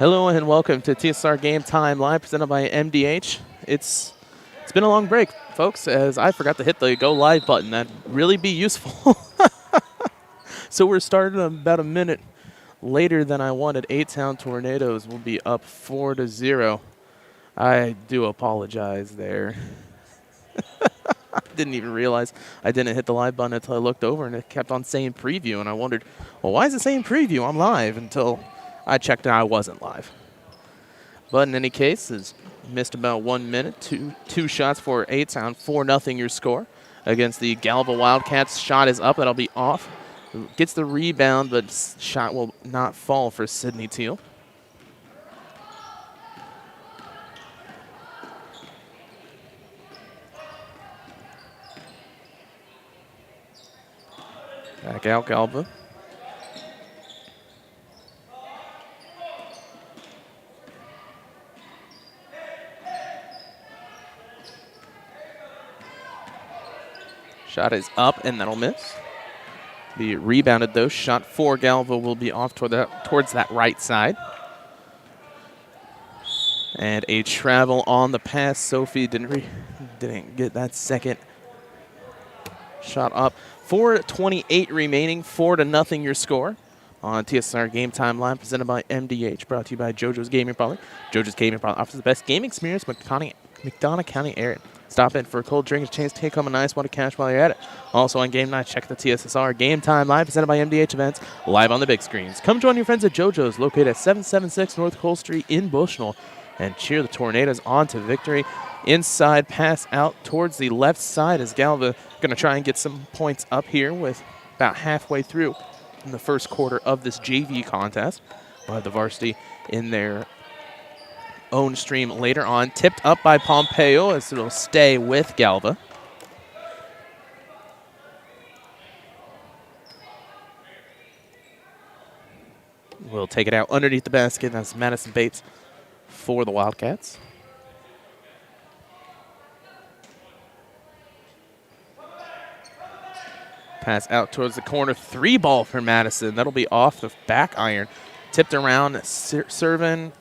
Hello and welcome to TSSR Game Time Live, presented by MDH. It's been a long break, folks, as I forgot to hit the go live button. That'd really be useful. So we're starting about a minute later than I wanted. A-Town Tornadoes will be up 4-0. I do apologize there. I didn't even realize I didn't hit the live button until I looked over and it kept on saying preview, and I wondered, well, why is it saying preview? I'm live, until I checked and I wasn't live. But in any case, it's missed about 1 minute. Two shots for A-Town, 4-0 your score against the Galva Wildcats. Shot is up, that'll be off. Gets the rebound, but shot will not fall for Sydney Teal. Back out Galva. Shot is up, and that'll miss. Be rebounded, though. Shot for Galva will be off towards that right side. And a travel on the pass. Sophie didn't get that second shot up. 4:28 remaining, 4-0 your score on TSSR Game Time Live, presented by MDH, brought to you by JoJo's Gaming Parlor. JoJo's Gaming Parlor offers the best gaming experience in McDonough County area. Stop in for a cold drink, a chance to take home a nice one of cash while you're at it. Also on game night, check the TSSR Game Time Live, presented by MDH events, live on the big screens. Come join your friends at JoJo's, located at 776 North Cole Street in Bushnell, and cheer the Tornadoes on to victory. Inside pass out towards the left side as Galva going to try and get some points up here with about halfway through in the first quarter of this JV contest. We'll have the varsity in their own stream later on. Tipped up by Pompeo as it'll stay with Galva. We'll take it out underneath the basket. That's Madison Bates for the Wildcats. Pass out towards the corner. 3-ball for Madison. That'll be off the back iron. Tipped around. Serving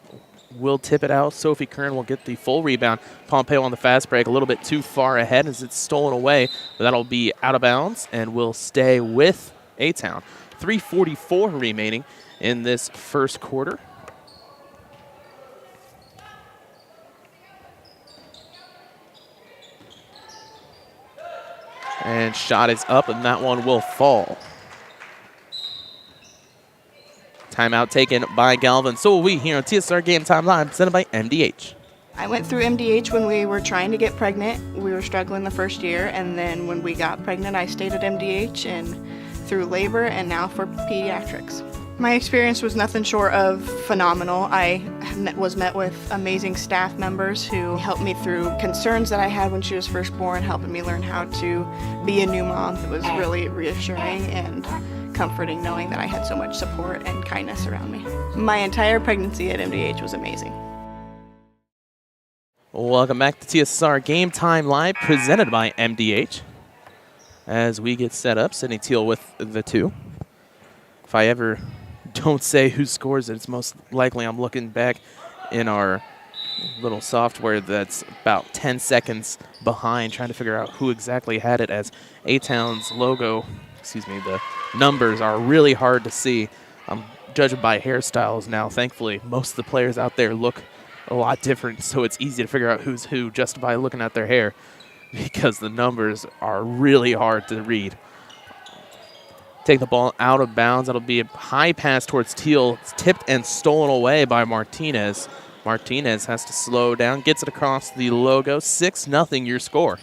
will tip it out. Sophie Kern will get the full rebound. Pompeo on the fast break, a little bit too far ahead as it's stolen away. But that'll be out of bounds and will stay with A-Town. 3:44 remaining in this first quarter. And shot is up, and that one will fall. Timeout taken by Galvin. So will we here on TSSR Game Time Live, presented by MDH. I went through MDH when we were trying to get pregnant. We were struggling the first year, and then when we got pregnant, I stayed at MDH and through labor and now for pediatrics. My experience was nothing short of phenomenal. I was met with amazing staff members who helped me through concerns that I had when she was first born, helping me learn how to be a new mom. It was really reassuring and comforting knowing that I had so much support and kindness around me. My entire pregnancy at MDH was amazing. Welcome back to TSSR Game Time Live, presented by MDH. As we get set up, Sydney Teal with the 2. If I ever don't say who scores it, it's most likely I'm looking back in our little software that's about 10 seconds behind, trying to figure out who exactly had it, as A-Town's logo, the numbers are really hard to see. I'm judging by hairstyles now. Thankfully, most of the players out there look a lot different, so it's easy to figure out who's who just by looking at their hair, because the numbers are really hard to read. Take the ball out of bounds. That'll be a high pass towards Teal. It's tipped and stolen away by Martinez. Martinez has to slow down, gets it across the logo. 6-0 your score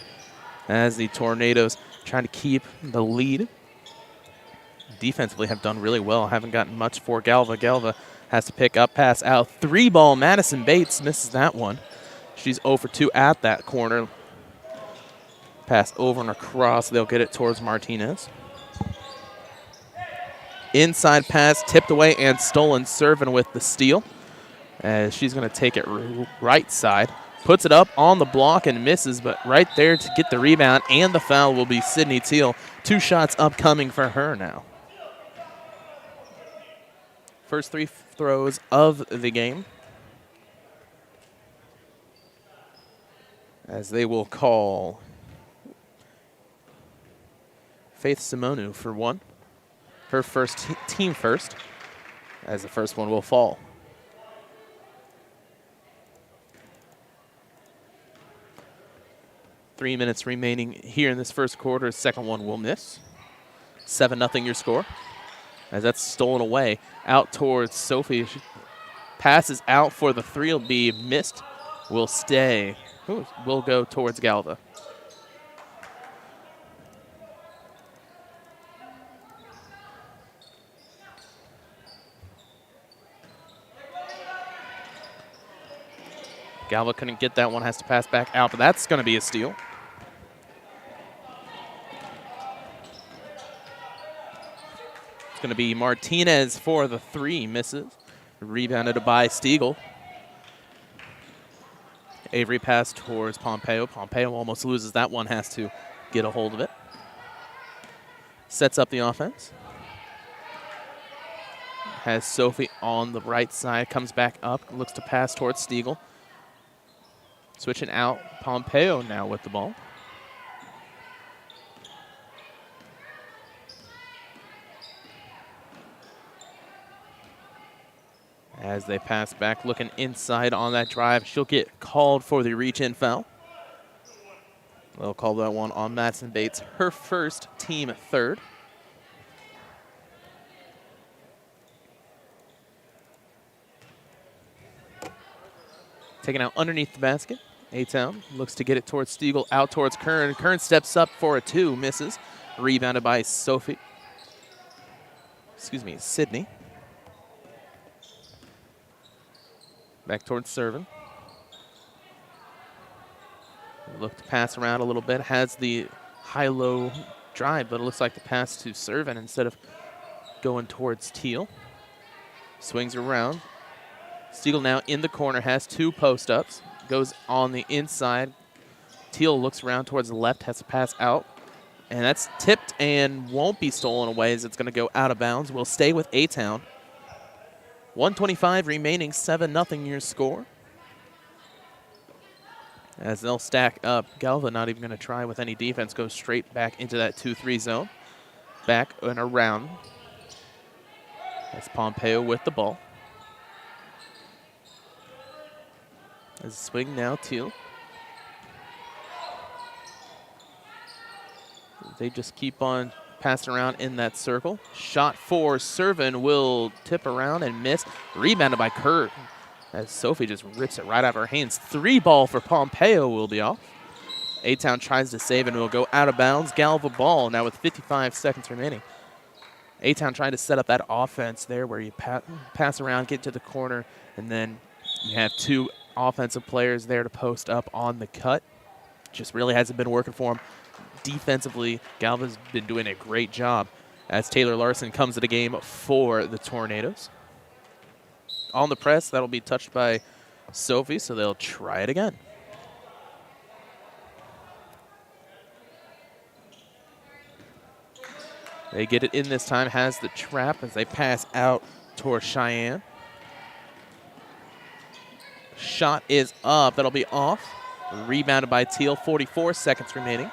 as the Tornadoes trying to keep the lead. Defensively have done really well. Haven't gotten much for Galva. Galva has to pick up, pass out. 3-ball. Madison Bates misses that one. She's 0 for 2 at that corner. Pass over and across. They'll get it towards Martinez. Inside pass, tipped away and stolen. Serving with the steal, as she's going to take it right side. Puts it up on the block and misses, but right there to get the rebound and the foul will be Sydney Teal. 2 shots upcoming for her now. First 3 throws of the game. As they will call Faith Simonu for 1. Her first team first, as the first one will fall. Three minutes remaining here in this first quarter. Second one will miss. 7-0 your score. As that's stolen away out towards Sophie. She passes out for the 3. Will be missed. Will stay. Ooh, will go towards Galva. Galva couldn't get that one. Has to pass back out, but that's going to be a steal. It's going to be Martinez for the 3, misses. Rebounded by Stiegel. Avery pass towards Pompeo. Pompeo almost loses that one, has to get a hold of it. Sets up the offense. Has Sophie on the right side, comes back up, looks to pass towards Stiegel. Switching out, Pompeo now with the ball. As they pass back, looking inside on that drive. She'll get called for the reach-in foul. They'll call that one on Madison Bates, her first, team third. Taken out underneath the basket. A-Town looks to get it towards Stiegel, out towards Kern. Kern steps up for a 2, misses. Rebounded by Sydney. Back towards Servin. Look to pass around a little bit. Has the high-low drive, but it looks like the pass to Servin instead of going towards Teal. Swings around. Stiegel now in the corner, has 2 post-ups. Goes on the inside. Teal looks around towards the left, has to pass out. And that's tipped and won't be stolen away as it's going to go out of bounds. We'll stay with A-Town. 1:25 remaining, 7-0 your score. As they'll stack up. Galva not even going to try with any defense. Goes straight back into that 2-3 zone. Back and around. That's Pompeo with the ball. As swing now, Teal. They just keep on passing around in that circle. Shot for Servin will tip around and miss. Rebounded by Kurt. As Sophie just rips it right out of her hands. 3 ball for Pompeo will be off. A-Town tries to save and will go out of bounds. Galva ball now with 55 seconds remaining. A-Town trying to set up that offense there where you pass around, get to the corner, and then you have 2 offensive players there to post up on the cut. Just really hasn't been working for them. Defensively, Galva's been doing a great job as Taylor Larson comes to the game for the Tornadoes. On the press, that'll be touched by Sophie, so they'll try it again. They get it in this time, has the trap as they pass out towards Cheyenne. Shot is up. That'll be off. Rebounded by Teal. 44 seconds remaining.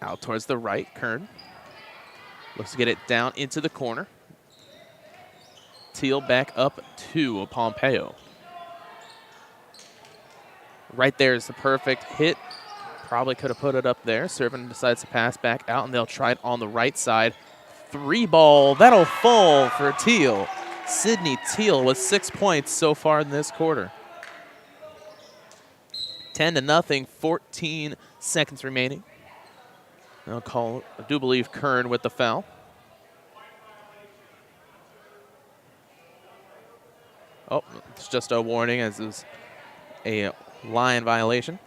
Out towards the right. Kern looks to get it down into the corner. Teal back up to Pompeo. Right there is the perfect hit. Probably could have put it up there. Servin decides to pass back out, and they'll try it on the right side. 3 ball. That'll fall for Teal. Sydney Teal with 6 points so far in this quarter. 10-0, 14 seconds remaining. I'll call, I do believe, Kern with the foul. Oh, it's just a warning as is a line violation.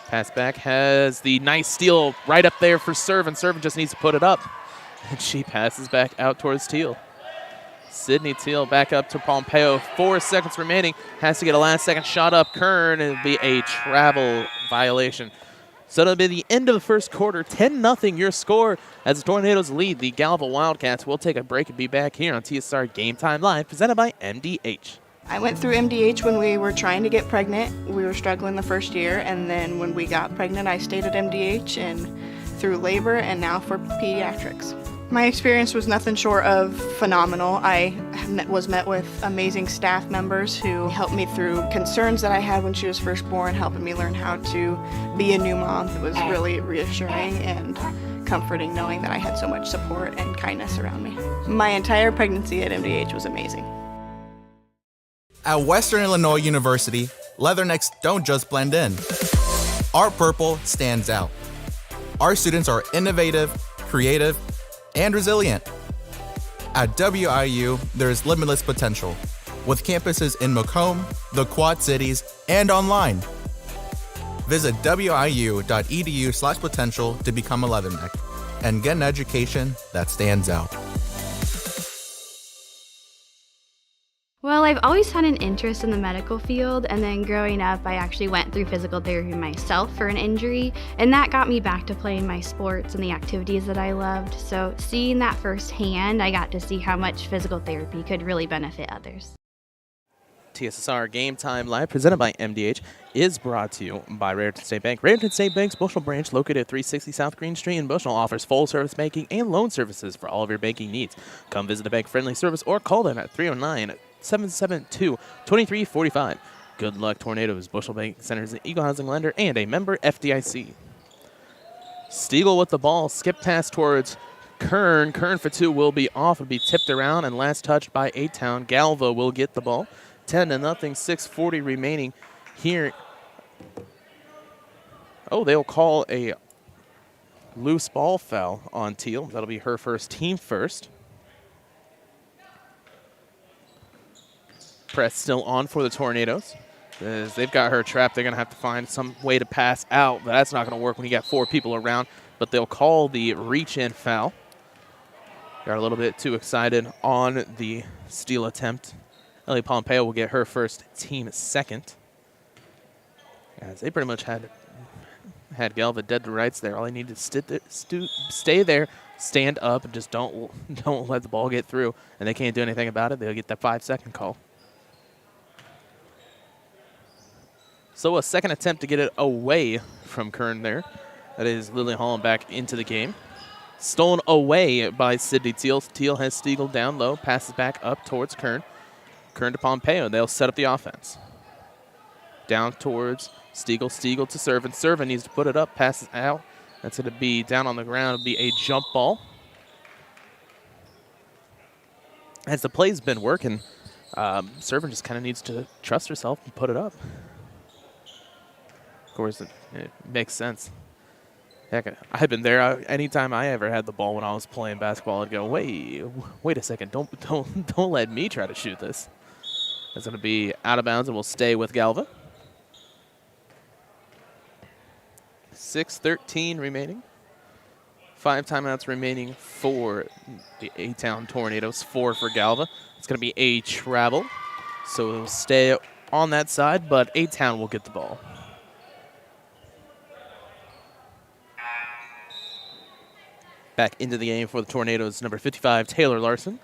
Pass back has the nice steal right up there for Servin. Servin just needs to put it up. And she passes back out towards Teal. Sydney Teal back up to Pompeo. 4 seconds remaining. Has to get a last second shot up. Kern. It'll be a travel violation. So that'll be the end of the first quarter. 10-0 your score as the Tornadoes lead the Galva Wildcats. We'll take a break and be back here on TSSR Game Time Live, presented by MDH. I went through MDH when we were trying to get pregnant. We were struggling the first year, and then when we got pregnant, I stayed at MDH and through labor and now for pediatrics. My experience was nothing short of phenomenal. I was met with amazing staff members who helped me through concerns that I had when she was first born, helping me learn how to be a new mom. It was really reassuring and comforting knowing that I had so much support and kindness around me. My entire pregnancy at MDH was amazing. At Western Illinois University, leathernecks don't just blend in. Our purple stands out. Our students are innovative, creative, and resilient. At WIU, there's limitless potential, with campuses in Macomb, the Quad Cities, and online. Visit wiu.edu/potential to become a leatherneck and get an education that stands out. Well, I've always had an interest in the medical field, and then growing up, I actually went through physical therapy myself for an injury, and that got me back to playing my sports and the activities that I loved. So seeing that firsthand, I got to see how much physical therapy could really benefit others. TSSR Game Time Live, presented by MDH, is brought to you by Raritan State Bank. Raritan State Bank's Bushnell branch, located at 360 South Green Street in Bushnell, offers full-service banking and loan services for all of your banking needs. Come visit a bank-friendly service or call them at 309-772-2345. Good luck, Tornadoes. Bushnell Bank Center is an equal housing lender and a member FDIC. Stiegel with the ball, skip pass towards Kern. Kern for two will be off and be tipped around, and last touched by A-Town. Galva will get the ball. 10-0, 6:40 remaining here. Oh, they'll call a loose ball foul on Teal. That'll be her first, team first. Press still on for the Tornadoes. As they've got her trapped, they're going to have to find some way to pass out, but that's not going to work when you got four people around. But they'll call the reach-in foul. Got a little bit too excited on the steal attempt. Ellie Pompeo will get her first, team second. As they pretty much had Galva dead to rights there. All they need is stay there, stand up, and just don't let the ball get through. And they can't do anything about it. They'll get that 5-second call. So a second attempt to get it away from Kern there. That is Lily Hollenbach into the game. Stolen away by Sydney Teal. Teal has Stiegel down low, passes back up towards Kern. Kern to Pompeo. They'll set up the offense. Down towards Stiegel. Stiegel to Servin. Servin needs to put it up. Passes out. That's going to be down on the ground. It'll be a jump ball. As the play's been working, Servin just kind of needs to trust herself and put it up. Of course, it makes sense. Heck, I've been there. Anytime I ever had the ball when I was playing basketball, I'd go, wait a second. Don't let me try to shoot this. That's going to be out of bounds and will stay with Galva. 6:13 remaining. 5 timeouts remaining for the A-Town Tornadoes, 4 for Galva. It's going to be a travel, so it'll stay on that side, but A-Town will get the ball. Back into the game for the Tornadoes, number 55, Taylor Larson.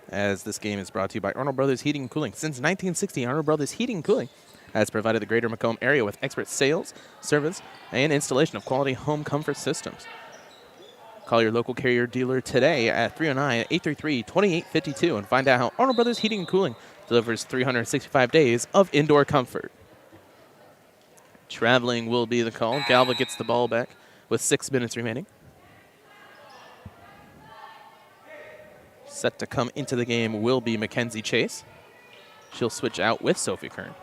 As this game is brought to you by Arnold Brothers Heating and Cooling. Since 1960, Arnold Brothers Heating and Cooling has provided the greater Macomb area with expert sales, service, and installation of quality home comfort systems. Call your local Carrier dealer today at 309-833-2852 and find out how Arnold Brothers Heating and Cooling delivers 365 days of indoor comfort. Traveling will be the call. Galva gets the ball back with 6 minutes remaining. Set to come into the game will be Mackenzie Chase. She'll switch out with Sophie Kern.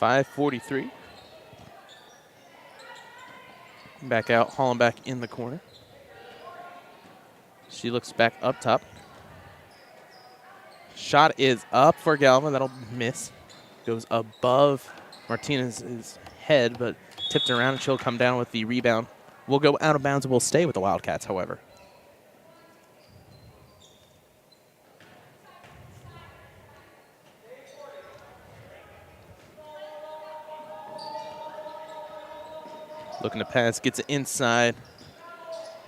.543. Back out, Hollenbach in the corner. She looks back up top. Shot is up for Galva. That'll miss. Goes above Martinez's head, but tipped around, and she'll come down with the rebound. We'll go out of bounds and we'll stay with the Wildcats, however. Looking to pass, gets it inside.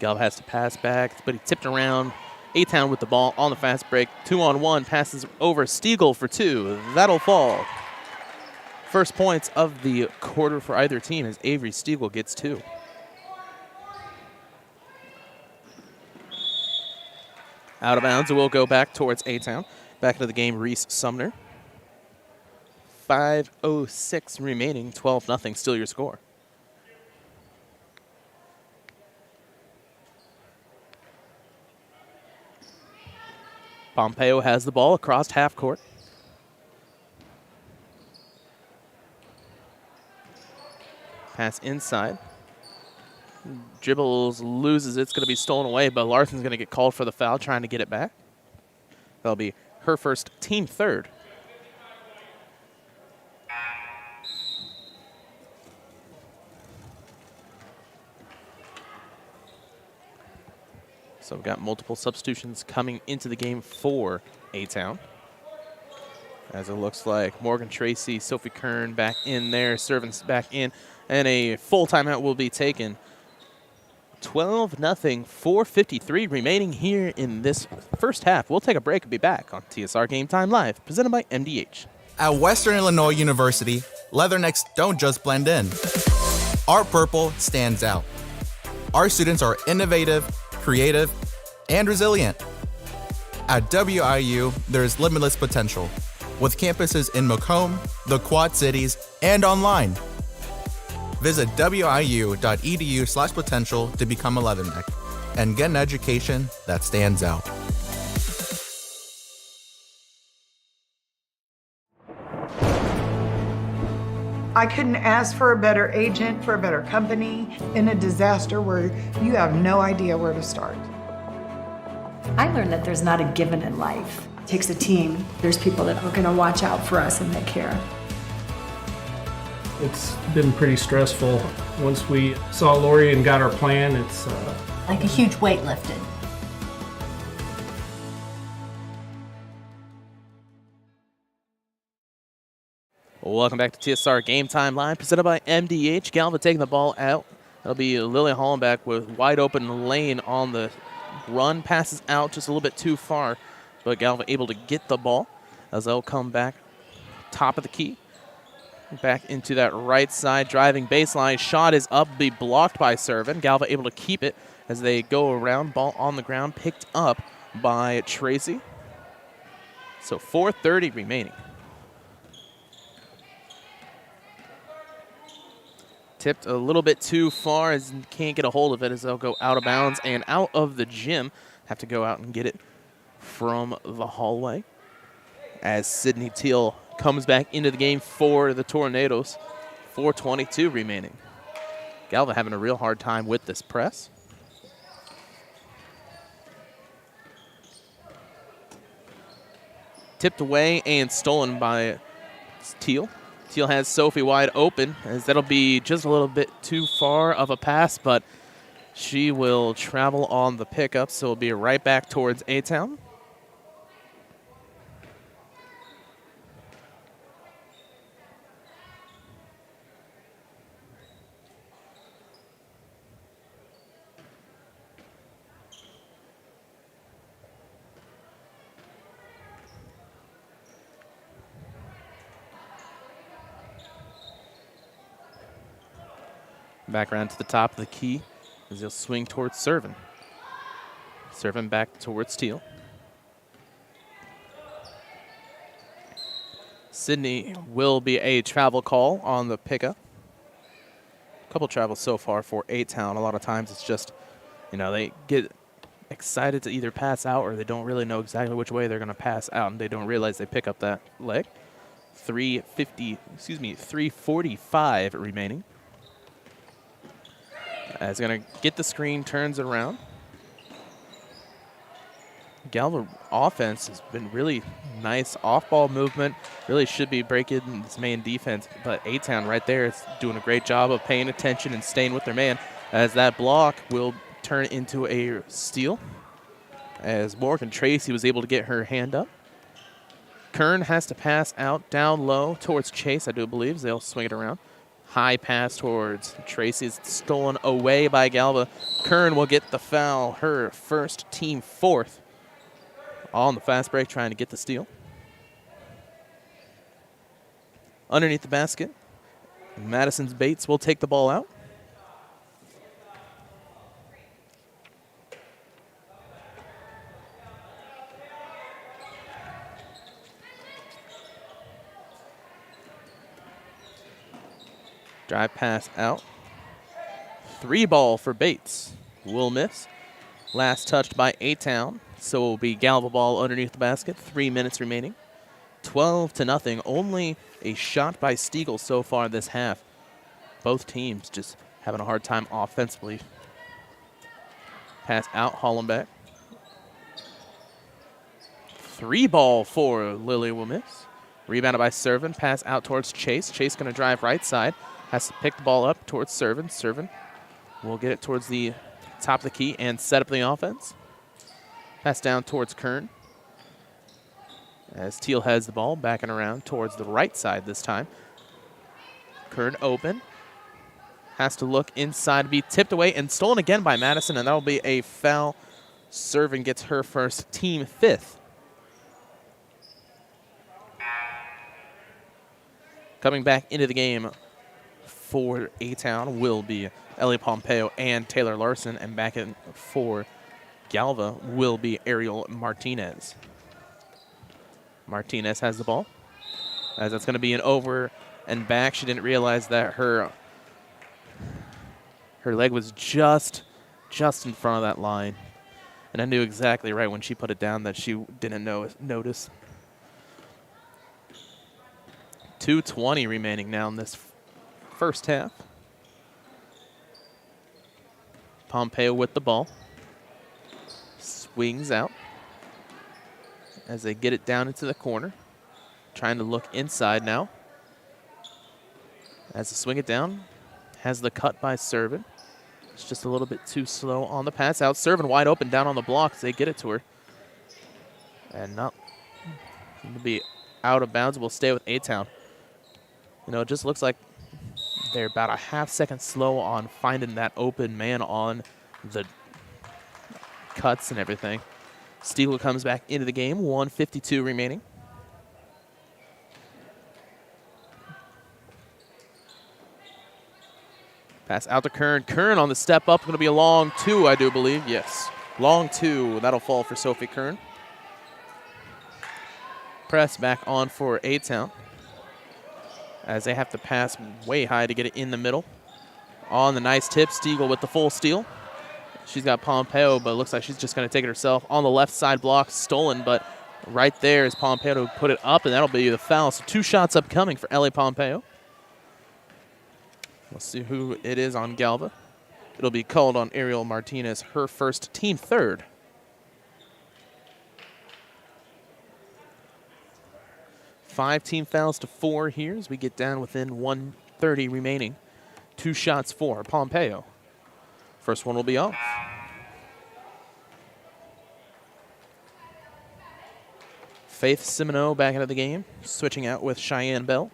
Galva has to pass back, but he tipped around. A-Town with the ball on the fast break. 2-on-1, passes over Stiegel for 2. That'll fall. First points of the quarter for either team as Avery Stiegel gets 2. Out of bounds, it will go back towards A-Town. Back into the game, Reese Sumner. 5:06 remaining, 12-0, still your score. Pompeo has the ball across half court. Pass inside. Dribbles, loses it. It's going to be stolen away, but Larson's going to get called for the foul, trying to get it back. That'll be her first, team third. So we've got multiple substitutions coming into the game for A-Town. As it looks like Morgan Tracy, Sophie Kern back in there, servants back in, and a full timeout will be taken. 12-0, 4:53 remaining here in this first half. We'll take a break and be back on TSR Game Time Live, presented by MDH. At Western Illinois University, Leathernecks don't just blend in. Our purple stands out. Our students are innovative, creative, and resilient. At WIU, there's limitless potential, with campuses in Macomb, the Quad Cities, and online. Visit wiu.edu/potential to become a Leatherneck and get an education that stands out. I couldn't ask for a better agent, for a better company in a disaster where you have no idea where to start. I learned that there's not a given in life. It takes a team. There's people that are going to watch out for us and that care. It's been pretty stressful. Once we saw Lori and got our plan, it's like a huge weight lifted. Welcome back to TSR Game Time Live, presented by MDH. Galva taking the ball out. That'll be Lily Hollenbeck with wide open lane on the run. Passes out just a little bit too far, but Galva able to get the ball as they'll come back top of the key. Back into that right side, driving baseline. Shot is up, be blocked by Servin. Galva able to keep it as they go around. Ball on the ground, picked up by Tracy. So 4:30 remaining. Tipped a little bit too far as can't get a hold of it as they'll go out of bounds and out of the gym. Have to go out and get it from the hallway as Sydney Teal comes back into the game for the Tornadoes. 4:22 remaining. Galva having a real hard time with this press. Tipped away and stolen by Teal. Teal has Sophie wide open, as that'll be just a little bit too far of a pass, but she will travel on the pickup, so it'll be right back towards A-Town. Back around to the top of the key as he'll swing towards Servin. Servin back towards Teal. Sydney will be a travel call on the pickup. A couple travels so far for A-Town. A lot of times it's just, they get excited to either pass out or they don't really know exactly which way they're going to pass out, and they don't realize they pick up that leg. 3:45 remaining. Is going to get the screen, turns around. Galva offense has been really nice. Off-ball movement really should be breaking this main defense, but A-Town right there is doing a great job of paying attention and staying with their man, as that block will turn into a steal, as Morgan Tracy was able to get her hand up. Kern has to pass out down low towards Chase, I do believe. They'll swing it around. High pass towards Tracy is stolen away by Galva. Kern will get the foul, her first, team fourth. On the fast break, trying to get the steal. Underneath the basket, Madison's Bates will take the ball out. Drive pass out. 3 ball for Bates. Will miss. Last touched by A-Town. So it will be Galva ball underneath the basket. 3 minutes remaining. 12-0. Only a shot by Stiegel so far this half. Both teams just having a hard time offensively. Pass out, Hollenbeck. 3 ball for Lily will miss. Rebounded by Servin. Pass out towards Chase. Chase going to drive right side. Has to pick the ball up towards Servin. Servin will get it towards the top of the key and set up the offense. Pass down towards Kern. As Teal has the ball, backing around towards the right side this time. Kern open. Has to look inside to be tipped away and stolen again by Madison, and that'll be a foul. Servin gets her first, team fifth. Coming back into the game for A-Town will be Ellie Pompeo and Taylor Larson, and back in for Galva will be Ariel Martinez. Martinez has the ball, as that's going to be an over and back. She didn't realize that her leg was just in front of that line, and I knew exactly right when she put it down that she didn't notice. 2:20 remaining now in this first half. Pompeo with the ball. Swings out as they get it down into the corner. Trying to look inside now. As they swing it down, has the cut by Servin. It's just a little bit too slow on the pass out. Servin wide open down on the block as they get it to her. And not going to be out of bounds. We'll stay with A-Town. You know, it just looks like they're about a half-second slow on finding that open man on the cuts and everything. Stiegel comes back into the game, 1:52 remaining. Pass out to Kern. Kern on the step up, going to be a long 2, I do believe. Yes, long 2. That'll fall for Sophie Kern. Press back on for A-Town, as they have to pass way high to get it in the middle. On the nice tip, Stiegel with the full steal. She's got Pompeo, but it looks like she's just going to take it herself. On the left side block, stolen, but right there is Pompeo to put it up, and that'll be the foul. So 2 shots upcoming for Ellie Pompeo. Let's see who it is on Galva. It'll be called on Ariel Martinez, her first, team third. Five team fouls to 4 here as we get down within 1:30 remaining. 2 shots for Pompeo. First one will be off. Faith Simoneau back into the game, switching out with Cheyenne Bell.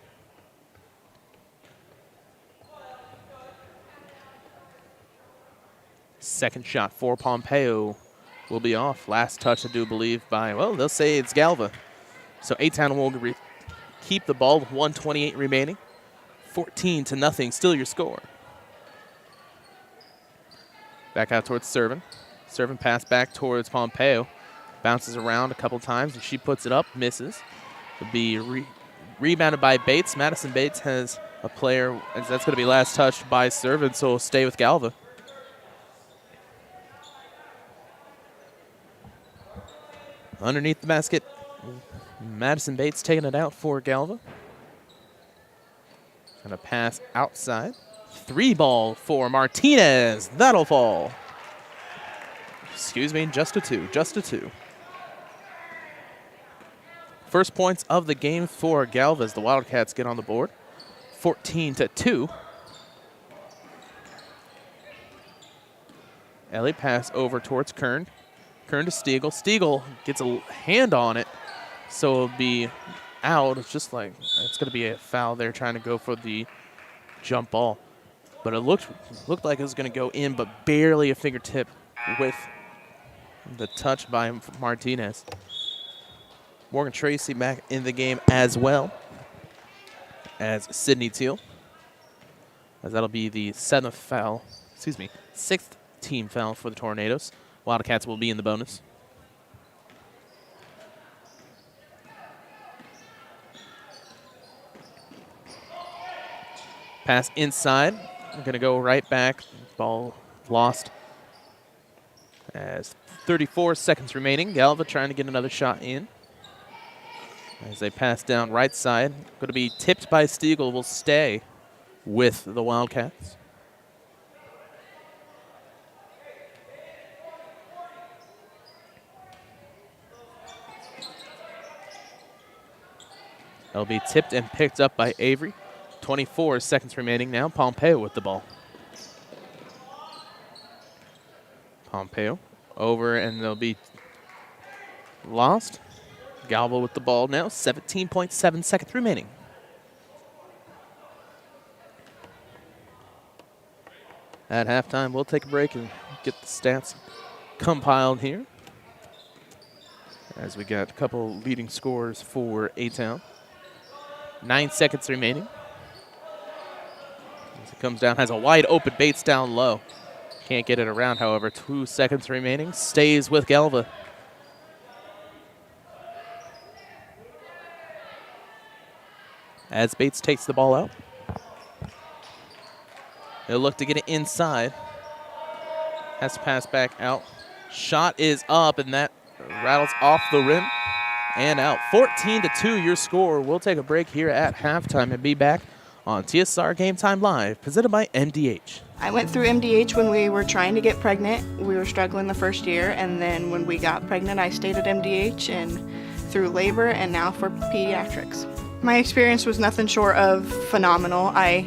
Second shot for Pompeo will be off. Last touch, I do believe, by, well, they'll say it's Galva. So A-Town will keep the ball with 1:28 remaining. 14-0, still your score. Back out towards Servin. Servin pass back towards Pompeo. Bounces around a couple times, and she puts it up, misses. It'll be rebounded by Bates. Madison Bates has a player, and that's going to be last touched by Servin, so we'll stay with Galva. Underneath the basket, Madison Bates taking it out for Galva. Going to pass outside. 3 ball for Martinez. That'll fall. Excuse me, just a 2. First points of the game for Galva as the Wildcats get on the board. 14-2. Ellie pass over towards Kern. Kern to Stiegel. Stiegel gets a hand on it, so it'll be out. It's just like it's going to be a foul there trying to go for the jump ball. But it looked like it was going to go in, but barely a fingertip with the touch by Martinez. Morgan Tracy back in the game as well as Sydney Teal, as that'll be the sixth team foul for the Tornadoes. Wildcats will be in the bonus. Pass inside. We're going to go right back. Ball lost as 34 seconds remaining. Galva trying to get another shot in. As they pass down right side. Going to be tipped by Stiegel. Will stay with the Wildcats. That'll be tipped and picked up by Avery. 24 seconds remaining now. Pompeo with the ball. Pompeo over, and they'll be lost. Galva with the ball now. 17.7 seconds remaining. At halftime, we'll take a break and get the stats compiled here, as we got a couple leading scores for A-Town. 9 seconds remaining. As it comes down, has a wide open Bates down low. Can't get it around, however. 2 seconds remaining. Stays with Galva. As Bates takes the ball out. He'll look to get it inside. Has to pass back out. Shot is up, and that rattles off the rim and out. 14-2 your score. We'll take a break here at halftime and be back on TSSR Game Time Live, presented by MDH. I went through MDH when we were trying to get pregnant. We were struggling the first year, and then when we got pregnant, I stayed at MDH and through labor and now for pediatrics. My experience was nothing short of phenomenal. I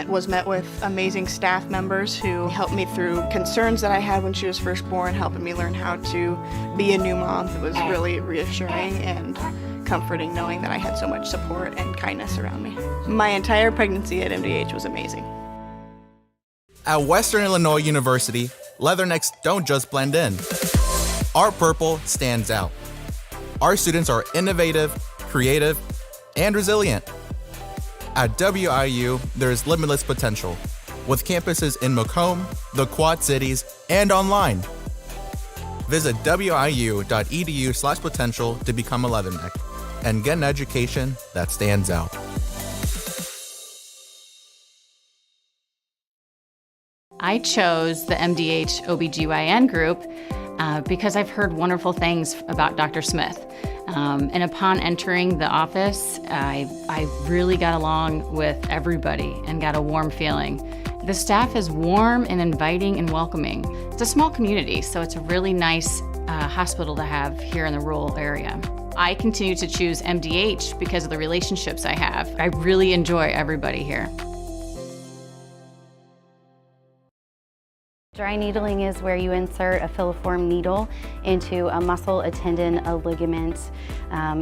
was met with amazing staff members who helped me through concerns that I had when she was first born, helping me learn how to be a new mom. It was really reassuring and comforting knowing that I had so much support and kindness around me. My entire pregnancy at MDH was amazing. At Western Illinois University, leathernecks don't just blend in. Our purple stands out. Our students are innovative, creative, and resilient. At WIU, there is limitless potential, with campuses in Macomb, the Quad Cities, and online. Visit wiu.edu/potential to become a leatherneck and get an education that stands out. I chose the MDH OBGYN group because I've heard wonderful things about Dr. Smith. And upon entering the office, I really got along with everybody and got a warm feeling. The staff is warm and inviting and welcoming. It's a small community, so it's a really nice hospital to have here in the rural area. I continue to choose MDH because of the relationships I have. I really enjoy everybody here. Dry needling is where you insert a filiform needle into a muscle, a tendon, a ligament,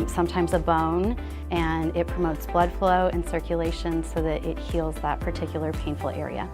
sometimes a bone, and it promotes blood flow and circulation so that it heals that particular painful area.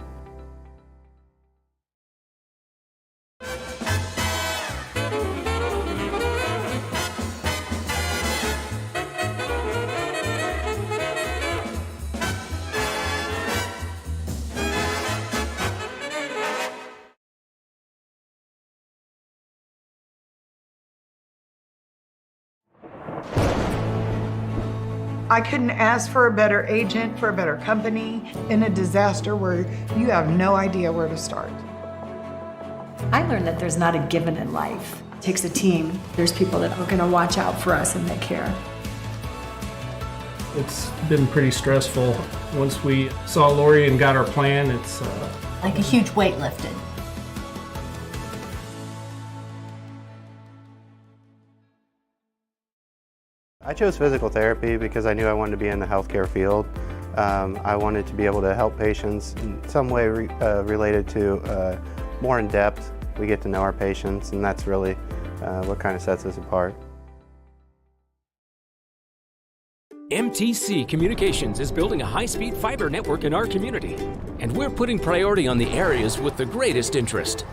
I couldn't ask for a better agent, for a better company in a disaster where you have no idea where to start. I learned that there's not a given in life. It takes a team. There's people that are going to watch out for us and that care. It's been pretty stressful. Once we saw Lori and got our plan, it's Like a huge weight lifted. I chose physical therapy because I knew I wanted to be in the healthcare field. I wanted to be able to help patients in some way related to more in depth. We get to know our patients, and that's really what kind of sets us apart. MTC Communications is building a high-speed fiber network in our community, and we're putting priority on the areas with the greatest interest.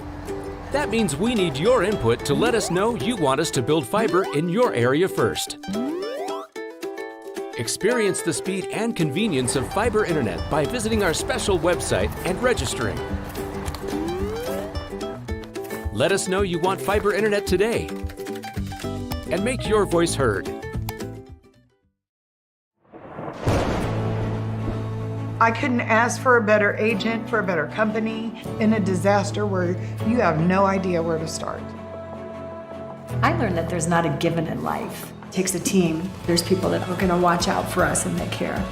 That means we need your input to let us know you want us to build fiber in your area first. Experience the speed and convenience of fiber internet by visiting our special website and registering. Let us know you want fiber internet today, and make your voice heard. I couldn't ask for a better agent, for a better company in a disaster where you have no idea where to start. I learned that there's not a given in life. It takes a team. There's people that are going to watch out for us and that care.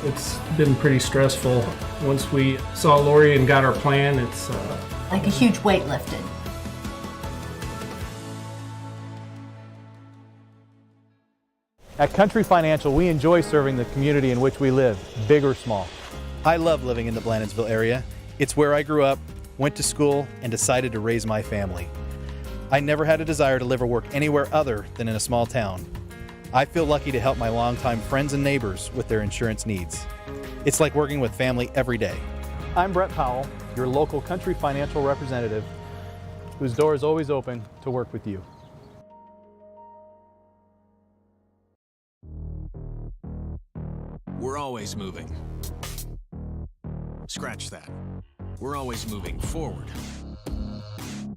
It's been pretty stressful. Once we saw Lori and got our plan, it's Like a huge weight lifted. At Country Financial, we enjoy serving the community in which we live, big or small. I love living in the Blandonsville area. It's where I grew up, went to school, and decided to raise my family. I never had a desire to live or work anywhere other than in a small town. I feel lucky to help my longtime friends and neighbors with their insurance needs. It's like working with family every day. I'm Brett Powell, your local Country Financial representative, whose door is always open to work with you. We're always moving. Scratch that. We're always moving forward.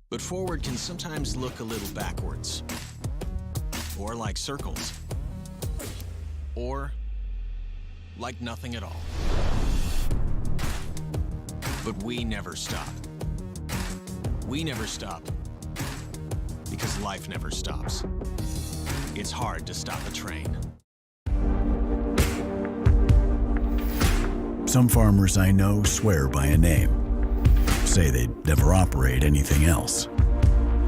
But forward can sometimes look a little backwards. Or like circles. Or like nothing at all. But we never stop. We never stop. Because life never stops. It's hard to stop a train. Some farmers I know swear by a name, say they'd never operate anything else.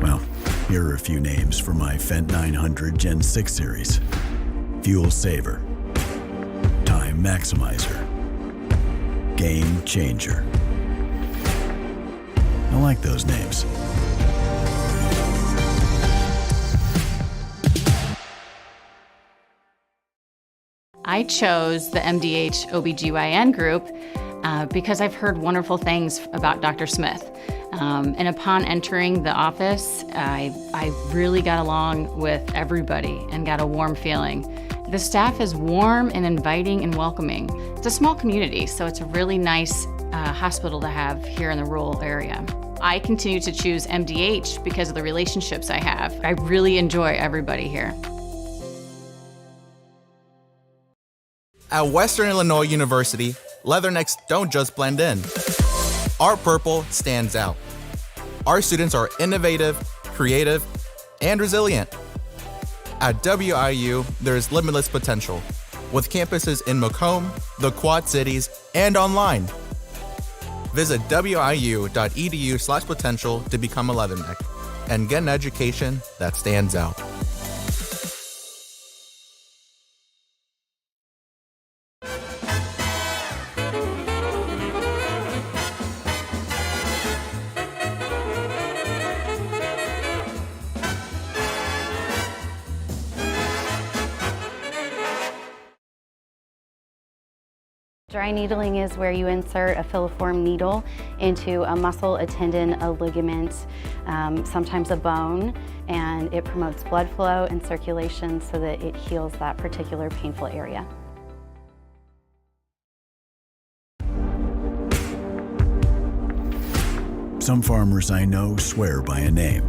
Well, here are a few names for my Fendt 900 Gen 6 series. Fuel Saver, Time Maximizer, Game Changer. I like those names. I chose the MDH OBGYN group because I've heard wonderful things about Dr. Smith. And upon entering the office, I really got along with everybody and got a warm feeling. The staff is warm and inviting and welcoming. It's a small community, so it's a really nice hospital to have here in the rural area. I continue to choose MDH because of the relationships I have. I really enjoy everybody here. At Western Illinois University, leathernecks don't just blend in. Our purple stands out. Our students are innovative, creative, and resilient. At WIU, there is limitless potential, with campuses in Macomb, the Quad Cities, and online. Visit wiu.edu/potential to become a leatherneck and get an education that stands out. Dry needling is where you insert a filiform needle into a muscle, a tendon, a ligament, sometimes a bone, and it promotes blood flow and circulation so that it heals that particular painful area. Some farmers I know swear by a name,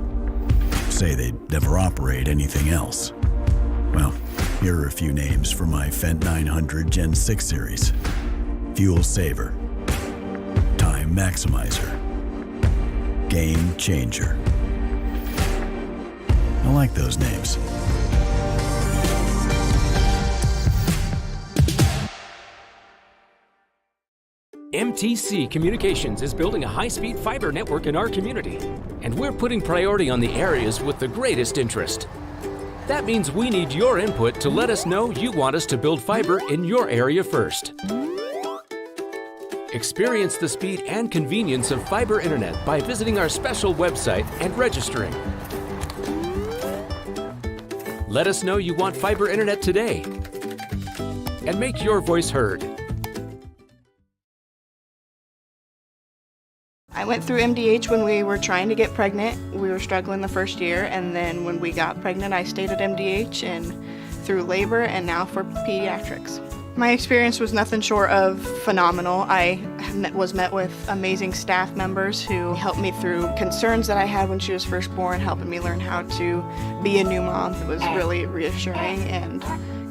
say they'd never operate anything else. Well, here are a few names for my Fendt 900 Gen 6 series. Fuel Saver, Time Maximizer, Game Changer. I like those names. MTC Communications is building a high-speed fiber network in our community, and we're putting priority on the areas with the greatest interest. That means we need your input to let us know you want us to build fiber in your area first. Experience the speed and convenience of fiber internet by visiting our special website and registering. Let us know you want fiber internet today and make your voice heard. I went through MDH when we were trying to get pregnant. We were struggling the first year, and then when we got pregnant, I stayed at MDH and through labor and now for pediatrics. My experience was nothing short of phenomenal. I was met with amazing staff members who helped me through concerns that I had when she was first born, helping me learn how to be a new mom. It was really reassuring and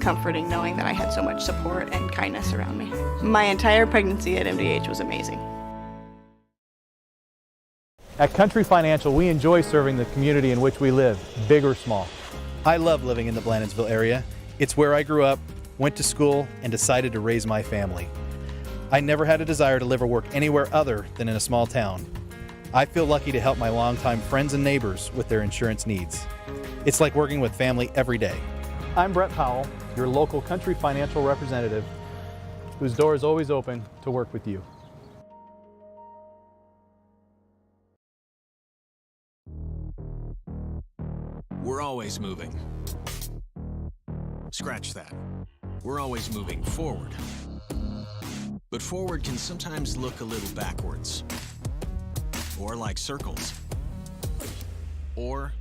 comforting knowing that I had so much support and kindness around me. My entire pregnancy at MDH was amazing. At Country Financial, we enjoy serving the community in which we live, big or small. I love living in the Blandonsville area. It's where I grew up, went to school, and decided to raise my family. I never had a desire to live or work anywhere other than in a small town. I feel lucky to help my longtime friends and neighbors with their insurance needs. It's like working with family every day. I'm Brett Powell, your local Country Financial representative, whose door is always open to work with you. We're always moving. Scratch that. We're always moving forward. But forward can sometimes look a little backwards. Or like circles. Or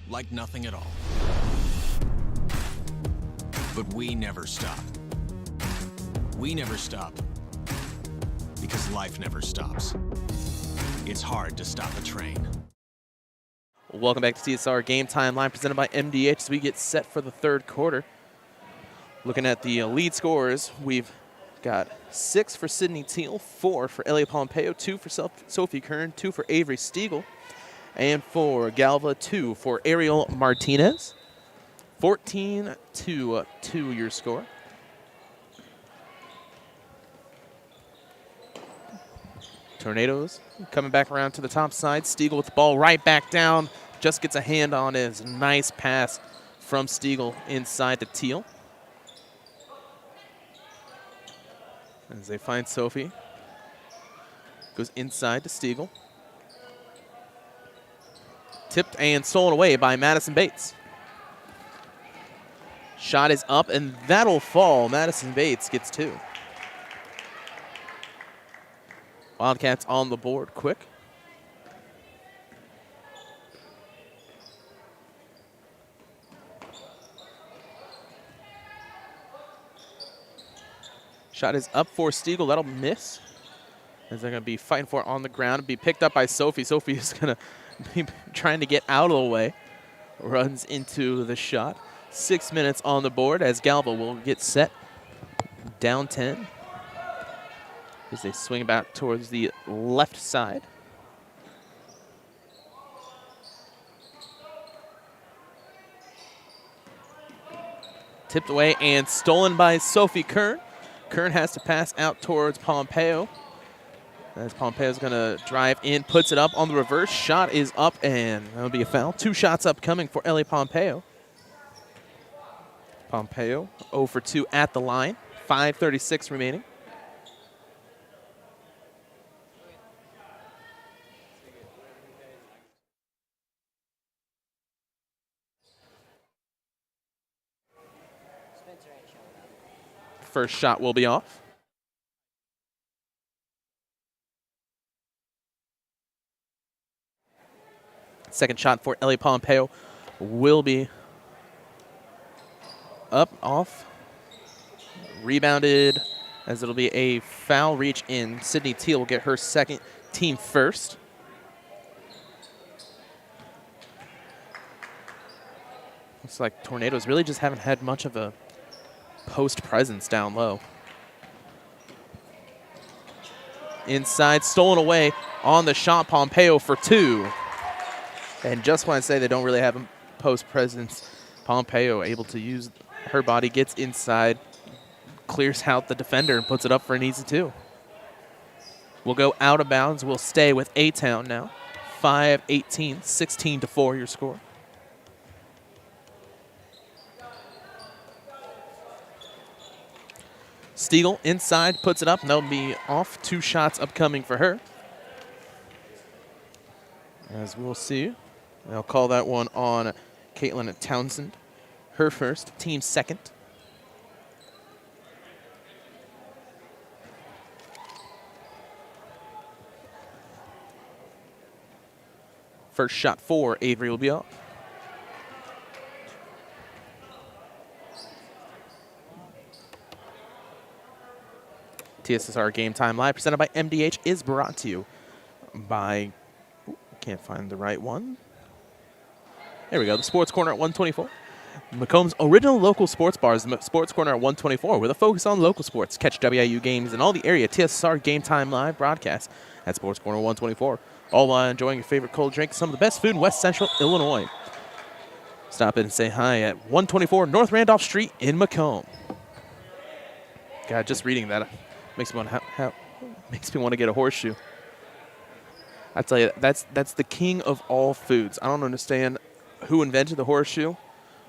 like nothing at all. But we never stop. We never stop because life never stops. It's hard to stop a train. Welcome back to TSSR Game Time Live, presented by MDH as we get set for the third quarter. Looking at the lead scorers, we've got 6 for Sydney Teal, 4 for Elia Pompeo, 2 for Sophie Kern, 2 for Avery Stiegel, and for Galva, 2 for Ariel Martinez. 14-2 your score. Tornadoes coming back around to the top side. Stiegel with the ball right back down. Just gets a hand on his nice pass from Stiegel inside to Teal. As they find Sophie. Goes inside to Stiegel. Tipped and stolen away by Madison Bates. Shot is up, and that'll fall. Madison Bates gets 2. Wildcats on the board quick. Shot is up for Stiegel. That'll miss. As they're going to be fighting for it on the ground. It'll be picked up by Sophie. Sophie is going to be trying to get out of the way. Runs into the shot. 6 minutes on the board as Galva will get set. Down 10. As they swing back towards the left side. Tipped away and stolen by Sophie Kern. Kern has to pass out towards Pompeo. As Pompeo's going to drive in, puts it up on the reverse. Shot is up, and that'll be a foul. 2 shots upcoming for Elia Pompeo. Pompeo 0 for 2 at the line. 5:36 remaining. First shot will be off. Second shot for Elia Pompeo will be up, off. Rebounded as it'll be a foul reach in. Sydney Teal will get her second, team first. Looks like Tornadoes really just haven't had much of a post presence down low. Inside, stolen away on the shot. Pompeo for 2. And just when I say they don't really have a post presence, Pompeo able to use her body, gets inside, clears out the defender, and puts it up for an easy 2. We'll go out of bounds. We'll stay with A-Town now. 5-18, 16-4 your score. Stiegel inside, puts it up, and that'll be off. 2 shots upcoming for her. As we'll see, they'll call that one on Caitlin Townsend. Her first, team second. First shot for Avery will be off. TSSR Game Time Live, presented by MDH, is brought to you by, can't find the right one. There we go, the Sports Corner at 124. Macomb's original local sports bar is the Sports Corner at 124, with a focus on local sports. Catch WIU games and all the area TSSR Game Time Live broadcasts at Sports Corner 124. All while enjoying your favorite cold drink, some of the best food in West Central Illinois. Stop in and say hi at 124 North Randolph Street in Macomb. God, just reading that makes me want to get a horseshoe. I tell you, that's the king of all foods. I don't understand who invented the horseshoe,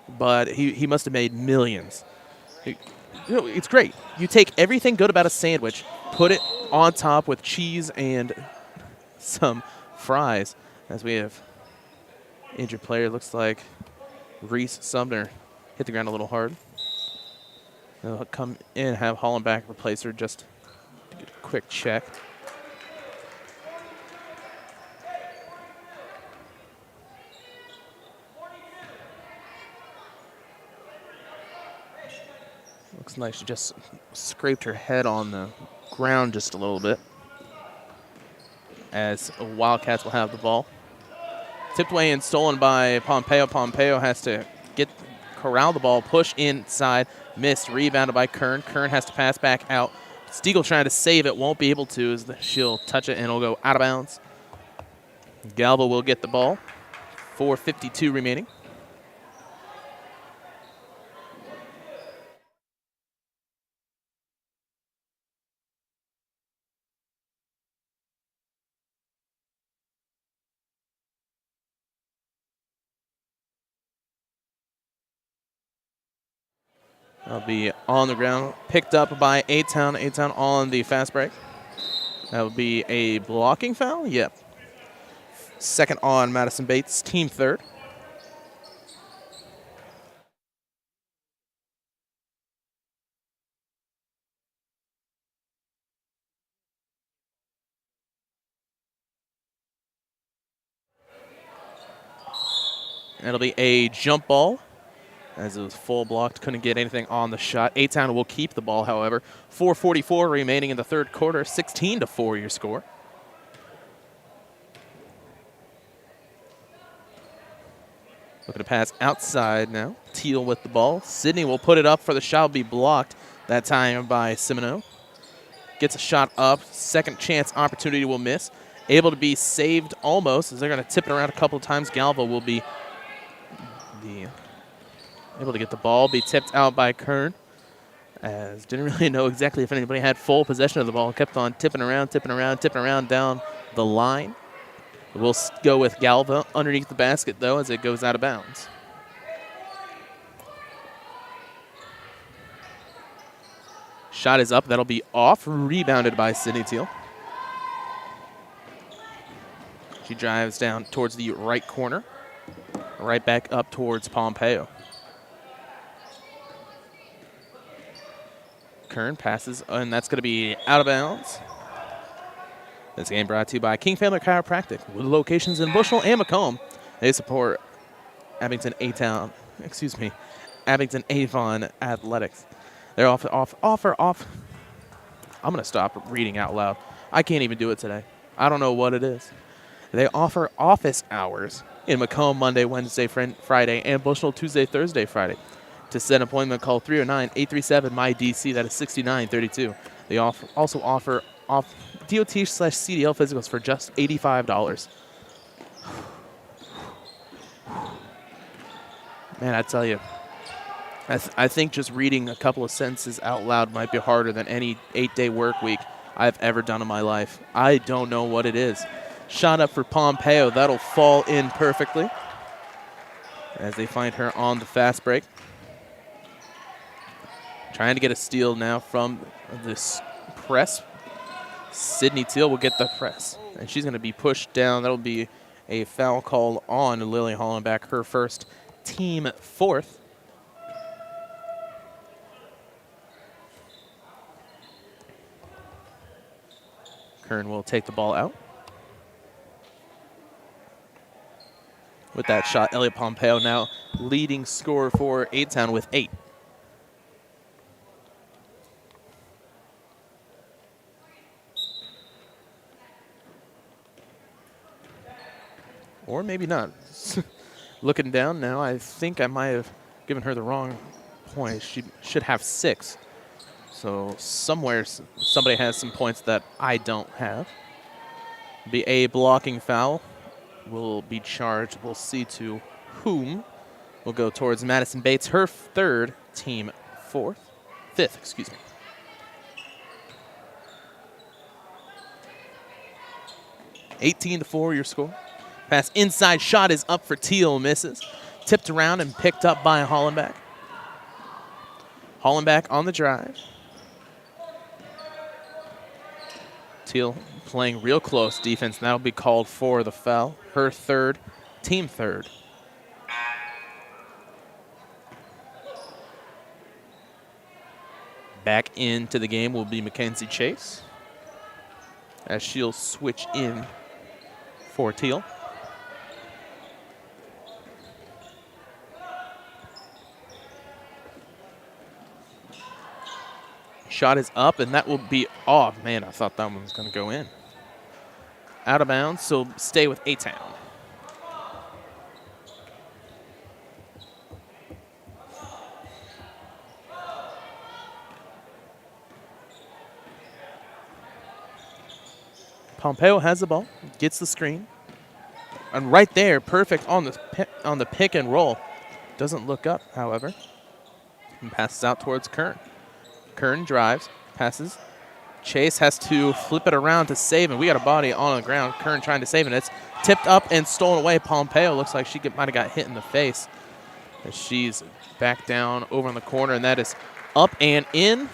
but he must have made millions. It's great. You take everything good about a sandwich, put it on top with cheese and some fries. As we have injured player, looks like Reese Sumner hit the ground a little hard. They'll come in and have Hollenbach replace her just to get a quick check. Looks like she just scraped her head on the ground just a little bit. As Wildcats will have the ball. Tipped away and stolen by Pompeo. Pompeo has to corral the ball, push inside, missed, rebounded by Kern. Kern has to pass back out. Stiegel trying to save it, won't be able to as she'll touch it and it'll go out of bounds. Galva will get the ball. 4:52 remaining. That'll be on the ground, picked up by A-Town. A-Town on the fast break. That'll be a blocking foul? Yep. Second on Madison Bates, team third. That'll be a jump ball. As it was full blocked, couldn't get anything on the shot. A-Town will keep the ball, however. 4:44 remaining in the third quarter. 16-4 your score. Looking to pass outside now. Teal with the ball. Sydney will put it up for the shot. Will be blocked that time by Simino. Gets a shot up. Second chance opportunity will miss. Able to be saved almost as they're going to tip it around a couple of times. Galva will be able to get the ball, be tipped out by Kern. As didn't really know exactly if anybody had full possession of the ball. Kept on tipping around down the line. We'll go with Galva underneath the basket, though, as it goes out of bounds. Shot is up. That'll be off. Rebounded by Sydney Teal. She drives down towards the right corner. Right back up towards Pompeo. Kern passes, and that's going to be out of bounds. This game brought to you by King Family Chiropractic, with locations in Bushnell and Macomb. They support Abington Avon Athletics. They're offer. I'm going to stop reading out loud. I can't even do it today. I don't know what it is. They offer office hours in Macomb Monday, Wednesday, Friday, and Bushnell Tuesday, Thursday, Friday. To set an appointment, call 309-837-MY-DC. That is 6932. They also offer DOT/CDL physicals for just $85. Man, I tell you, I think just reading a couple of sentences out loud might be harder than any 8-day work week I've ever done in my life. I don't know what it is. Shot up for Pompeo. That'll fall in perfectly as they find her on the fast break. Trying to get a steal now from this press. Sydney Teal will get the press, and she's going to be pushed down. That'll be a foul call on Lily Hollenbeck, her first, team fourth. Kern will take the ball out. With that shot, Elliot Pompeo now leading scorer for A-Town with 8. Or maybe not. Looking down now, I think I might have given her the wrong point. She should have 6. So somewhere somebody has some points that I don't have. Be a blocking foul. Will be charged. We'll see to whom. Will go towards Madison Bates, her third, team fifth, excuse me. (18-4) your score. Pass inside, shot is up for Teal, misses. Tipped around and picked up by Hollenbeck. Hollenbeck on the drive. Teal playing real close defense, and that'll be called for the foul. Her third, team third. Back into the game will be Mackenzie Chase, as she'll switch in for Teal. Shot is up, and that will be off. Man, I thought that one was going to go in. Out of bounds, so stay with A-Town. Pompeo has the ball, gets the screen, and right there, perfect on the pick and roll. Doesn't look up, however, and passes out towards Kern. Kern drives, passes. Chase has to flip it around to save, and we got a body on the ground. Kern trying to save, and it's tipped up and stolen away. Pompeo looks like she might have got hit in the face as she's back down over in the corner, and that is up and in.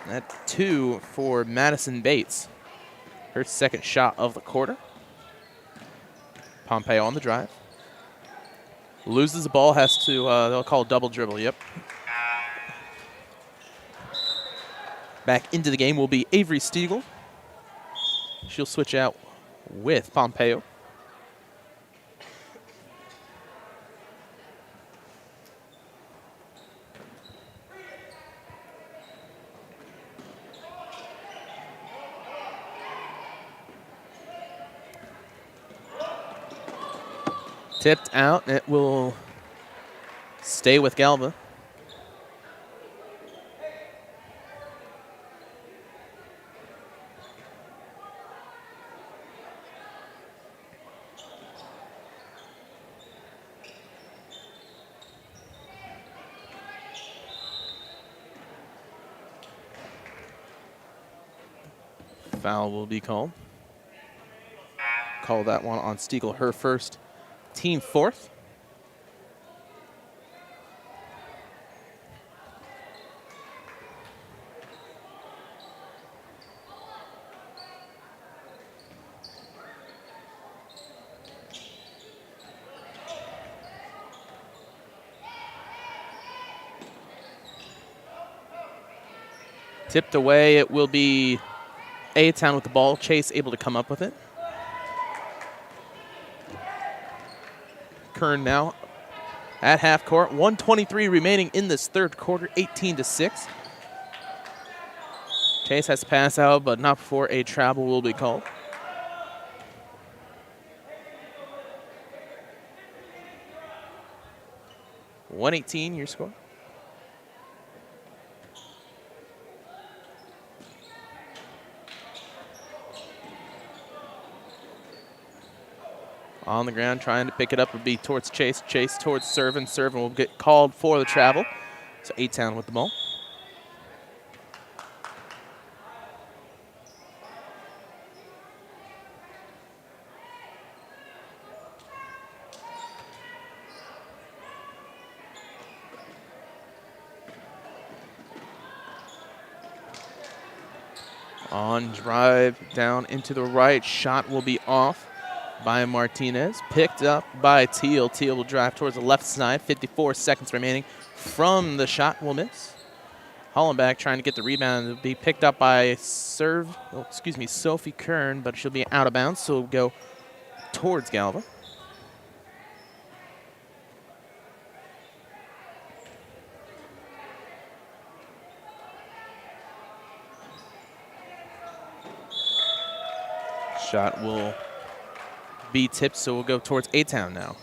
That 2 for Madison Bates. Her second shot of the quarter. Pompeo on the drive. Loses the ball, has to, they'll call double dribble, yep. Back into the game will be Avery Stiegel. She'll switch out with Pompeo. Tipped out. It will stay with Galva. Foul will be called. Call that one on Stiegel, her first, team fourth. Tipped away, it will be A-Town with the ball. Chase able to come up with it. Kern now at half court. 1:23 remaining in this third quarter, 18-6. Chase has to pass out, but not before a travel will be called. (118) your score. On the ground, trying to pick it up would be towards Chase. Chase towards Servin. Servin will get called for the travel. So A-Town with the ball. On drive down into the right. Shot will be off by Martinez. Picked up by Teal. Teal will drive towards the left side. 54 seconds remaining from the shot. Will miss. Hollenbach trying to get the rebound. It'll be picked up by Sophie Kern, but she'll be out of bounds, so it'll go towards Galva. Shot will be tipped, so we'll go towards A-Town now.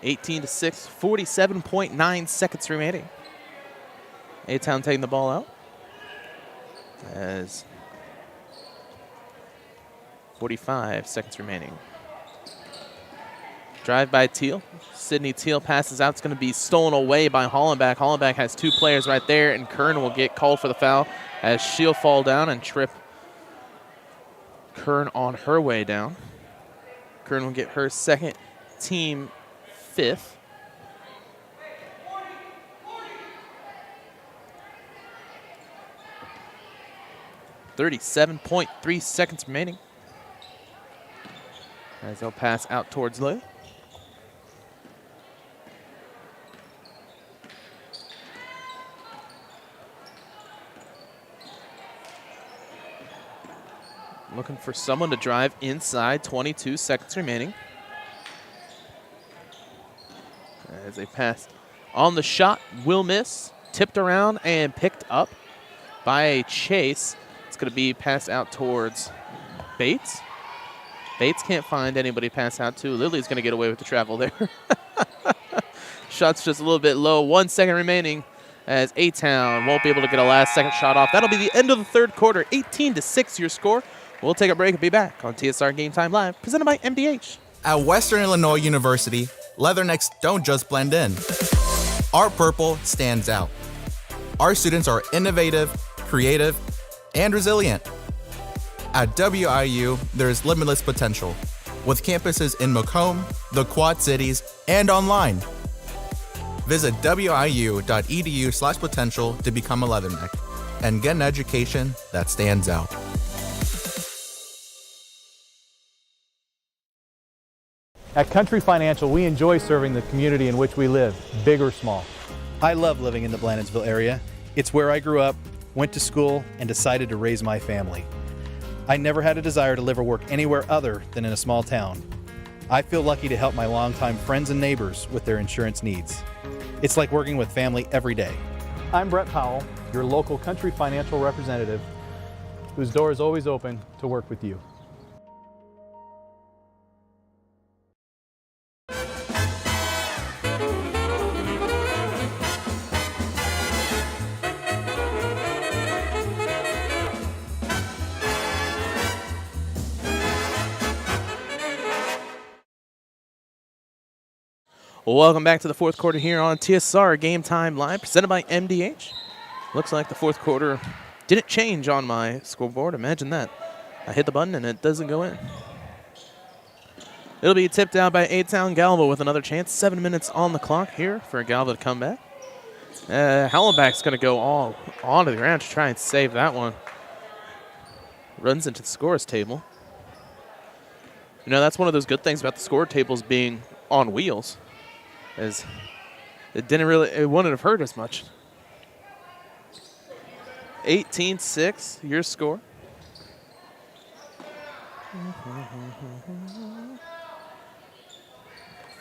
(18-6), 47.9 seconds remaining. A-Town taking the ball out. As 45 seconds remaining. Drive by Teal. Sydney Teal passes out. It's going to be stolen away by Hollenbach. Hollenbach has two players right there, and Kern will get called for the foul as she'll fall down and trip Kern on her way down. Kern will get her second, team fifth. .3 seconds remaining. As they'll pass out towards Lily. Looking for someone to drive inside. 22 seconds remaining. As they pass on the shot, will miss. Tipped around and picked up by Chase. It's going to be passed out towards Bates. Bates can't find anybody to pass out to. Lily's going to get away with the travel there. Shot's just a little bit low. 1 second remaining as A-Town won't be able to get a last second shot off. That'll be the end of the third quarter. 18-6 your score. We'll take a break and be back on TSSR Game Time Live, presented by MDH. At Western Illinois University, Leathernecks don't just blend in. Our purple stands out. Our students are innovative, creative, and resilient. At WIU, there is limitless potential, with campuses in Macomb, the Quad Cities, and online. Visit wiu.edu/potential to become a Leatherneck and get an education that stands out. At Country Financial, we enjoy serving the community in which we live, big or small. I love living in the Blandonsville area. It's where I grew up, went to school, and decided to raise my family. I never had a desire to live or work anywhere other than in a small town. I feel lucky to help my longtime friends and neighbors with their insurance needs. It's like working with family every day. I'm Brett Powell, your local Country Financial representative, whose door is always open to work with you. Welcome back to the fourth quarter here on TSSR Game Time Live, presented by MDH. Looks like the fourth quarter didn't change on my scoreboard. Imagine that. I hit the button and it doesn't go in. It'll be tipped out by A-Town. Galva with another chance. 7 minutes on the clock here for Galva to come back. Hallenbach's going to go all onto the ground to try and save that one. Runs into the scores table. You know, that's one of those good things about the score tables being on wheels. As it wouldn't have hurt as much. 18-6, your score.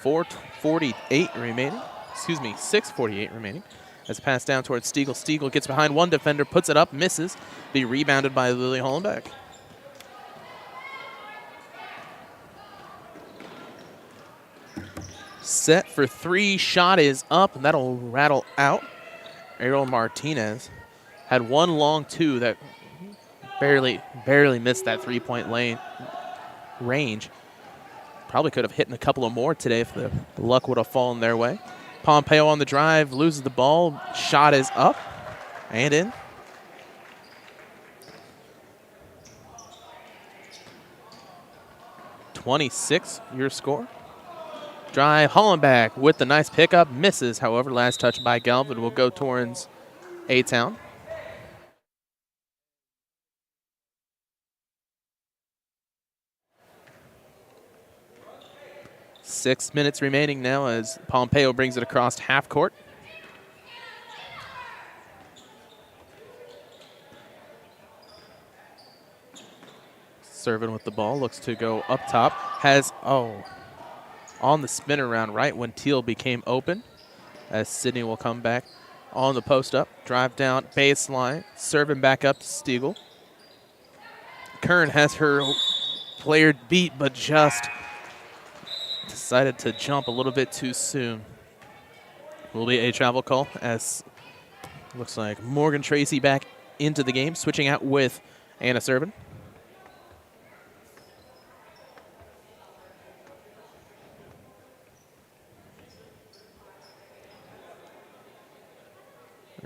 .448 remaining. Excuse me, 6:48 remaining. As passed down towards Stiegel. Stiegel gets behind one defender, puts it up, misses. Be rebounded by Lily Hollenbach. Set for three. Shot is up, and that'll rattle out. Errol Martinez had one long two that barely missed that three-point lane range. Probably could have hit in a couple of more today if the luck would have fallen their way. Pompeo on the drive, loses the ball. Shot is up and in. .26, your score. Drive, Hollenbeck with the nice pickup. Misses, however, last touch by Galva will go towards A-Town. Six minutes remaining now as Pompeo brings it across half court. Serving with the ball, looks to go up top. Has, on the spin around right when Teal became open, as Sydney will come back on the post up. Drive down baseline, serving back up to Stiegel. Kern has her player beat, but just decided to jump a little bit too soon. Will be a travel call as looks like Morgan Tracy back into the game, switching out with Anna Servin.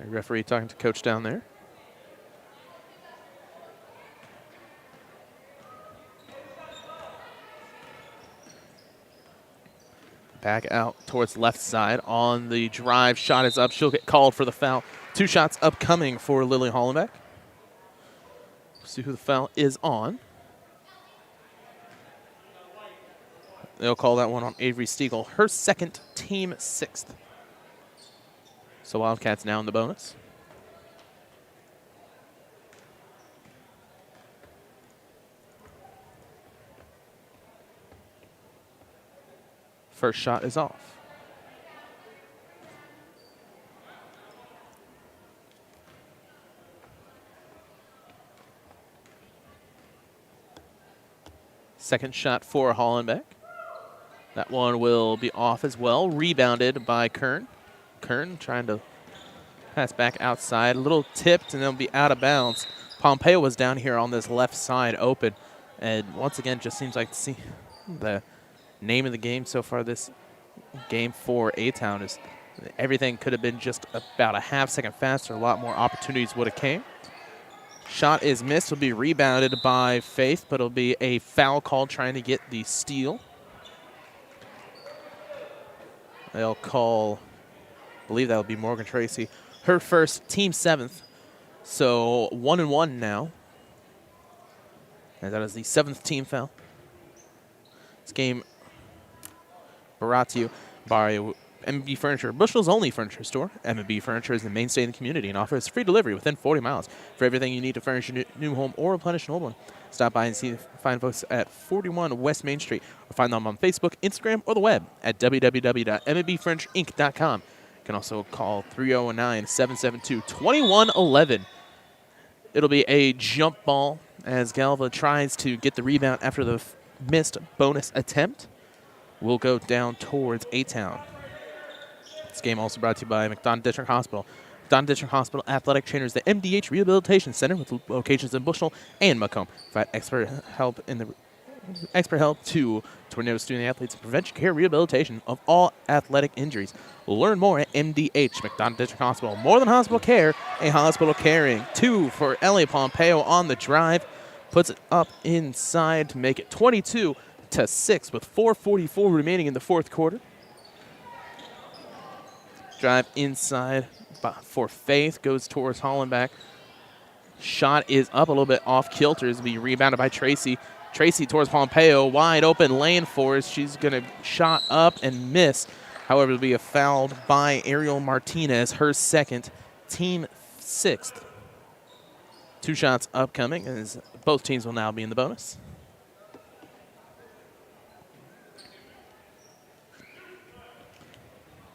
Referee talking to coach down there. Back out towards left side on the drive. Shot is up. She'll get called for the foul. 2 shots upcoming for Lily Hollenbeck. See who the foul is on. They'll call that one on Avery Stiegel. Her second, team 6th. So Wildcats now in the bonus. First shot is off. Second shot for Hollenbeck. That one will be off as well. Rebounded by Kern. Kern trying to pass back outside. A little tipped and it'll be out of bounds. Pompeo was down here on this left side open. And once again, just seems like the name of the game so far this game for A-Town is everything could have been just about a half second faster. A lot more opportunities would have came. Shot is missed. Will be rebounded by Faith, but it'll be a foul call trying to get the steal. They'll call, I believe that'll be Morgan Tracy. Her first, team 7th. So 1-1 now. And that is the 7th team foul. This game brought to you by M&B Furniture, Bushnell's only furniture store. M&B Furniture is the mainstay in the community and offers free delivery within 40 miles for everything you need to furnish your new home or replenish an old one. Stop by and see find folks at 41 West Main Street or find them on Facebook, Instagram, or the web at www.mbfurniturinc.com. You can also call 309-772-2111. It'll be a jump ball as Galva tries to get the rebound after the missed bonus attempt. Will go down towards A-Town. This game also brought to you by McDonough District Hospital. McDonough District Hospital Athletic Trainers, the MDH Rehabilitation Center with locations in Bushnell and Macomb. Provide expert help to tornado student athletes and prevention care rehabilitation of all athletic injuries. Learn more at MDH, McDonough District Hospital. More than hospital care, a hospital caring. 2 for Ellie Pompeo on the drive. Puts it up inside to make it 22-6 with 4:44 remaining in the fourth quarter. Drive inside for Faith, goes towards Hollenbeck. Shot is up a little bit off kilter. It'll be rebounded by Tracy. Tracy towards Pompeo, wide open lane for us. She's going to shot up and miss. However, it'll be a foul by Ariel Martinez, her second, team 6th. 2 shots upcoming as both teams will now be in the bonus.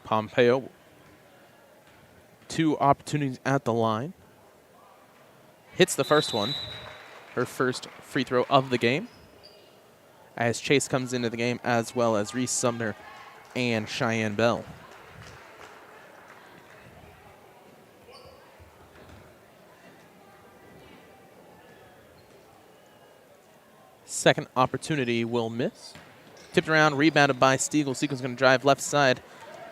Pompeo, 2 opportunities at the line. Hits the first one, her first free throw of the game, as Chase comes into the game, as well as Reese Sumner and Cheyenne Bell. Second opportunity will miss. Tipped around, rebounded by Stiegel. Stiegel's going to drive left side.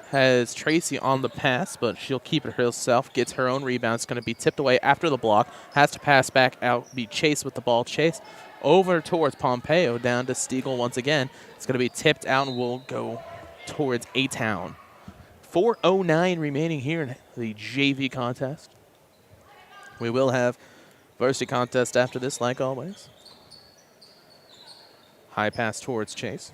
Has Tracy on the pass, but she'll keep it herself. Gets her own rebound. It's going to be tipped away after the block. Has to pass back out. Be Chase with the ball. Chase over towards Pompeo. Down to Stiegel once again. It's going to be tipped out and will go towards A-Town. 4:09 remaining here in the JV contest. We will have varsity contest after this, like always. High pass towards Chase.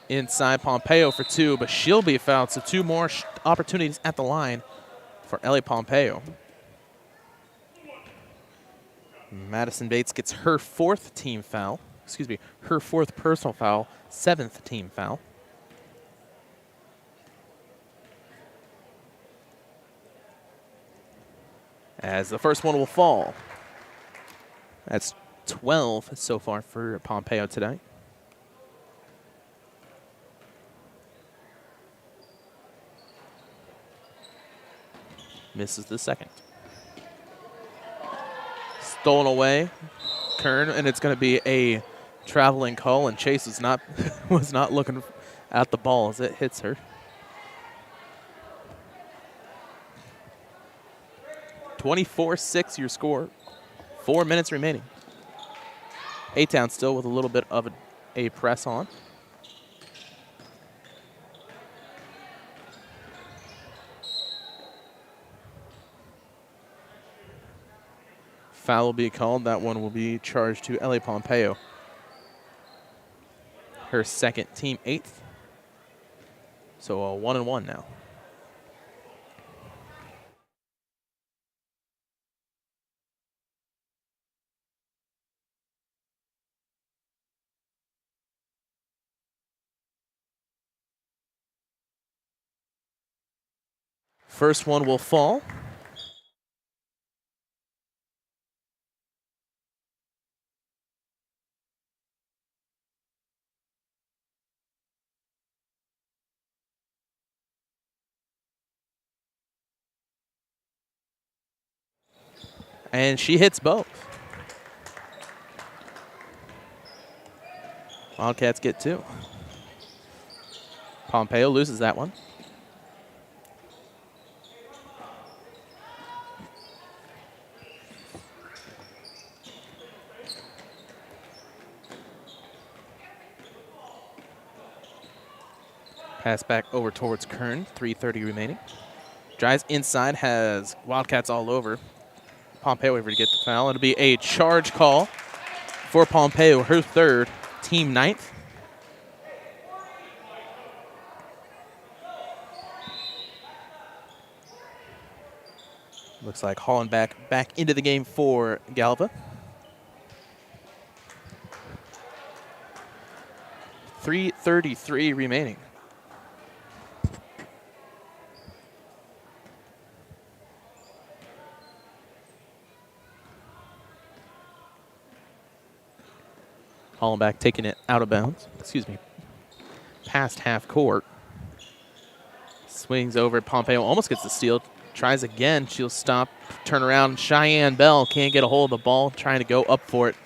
Inside Pompeo for two, but she'll be fouled, so two more opportunities at the line for Ellie Pompeo. Madison Bates gets her fourth team foul. Excuse me, her fourth personal foul, seventh team foul. As the first one will fall. That's 12 so far for Pompeo today. Misses the second. Stolen away, Kern, and it's going to be a traveling call, and Chase was not looking at the ball as it hits her. 24-6 your score. 4 minutes remaining. A-Town still with a little bit of a press on. Foul will be called. That one will be charged to Ellie Pompeo. Her second, team eighth. So a 1-1 now. First one will fall. And she hits both. Wildcats get two. Pompeo loses that one. Pass back over towards Kern, 3:30 remaining. Drives inside, has Wildcats all over. Pompeo able to get the foul. It'll be a charge call for Pompeo, her third, team ninth. Looks like Hollenbach back into the game for Galva. 3:33 remaining. Hollenbach taking it out of bounds. Excuse me. Past half court. Swings over. Pompeo almost gets the steal. Tries again. She'll stop. Turn around. Cheyenne Bell can't get a hold of the ball. Trying to go up for it.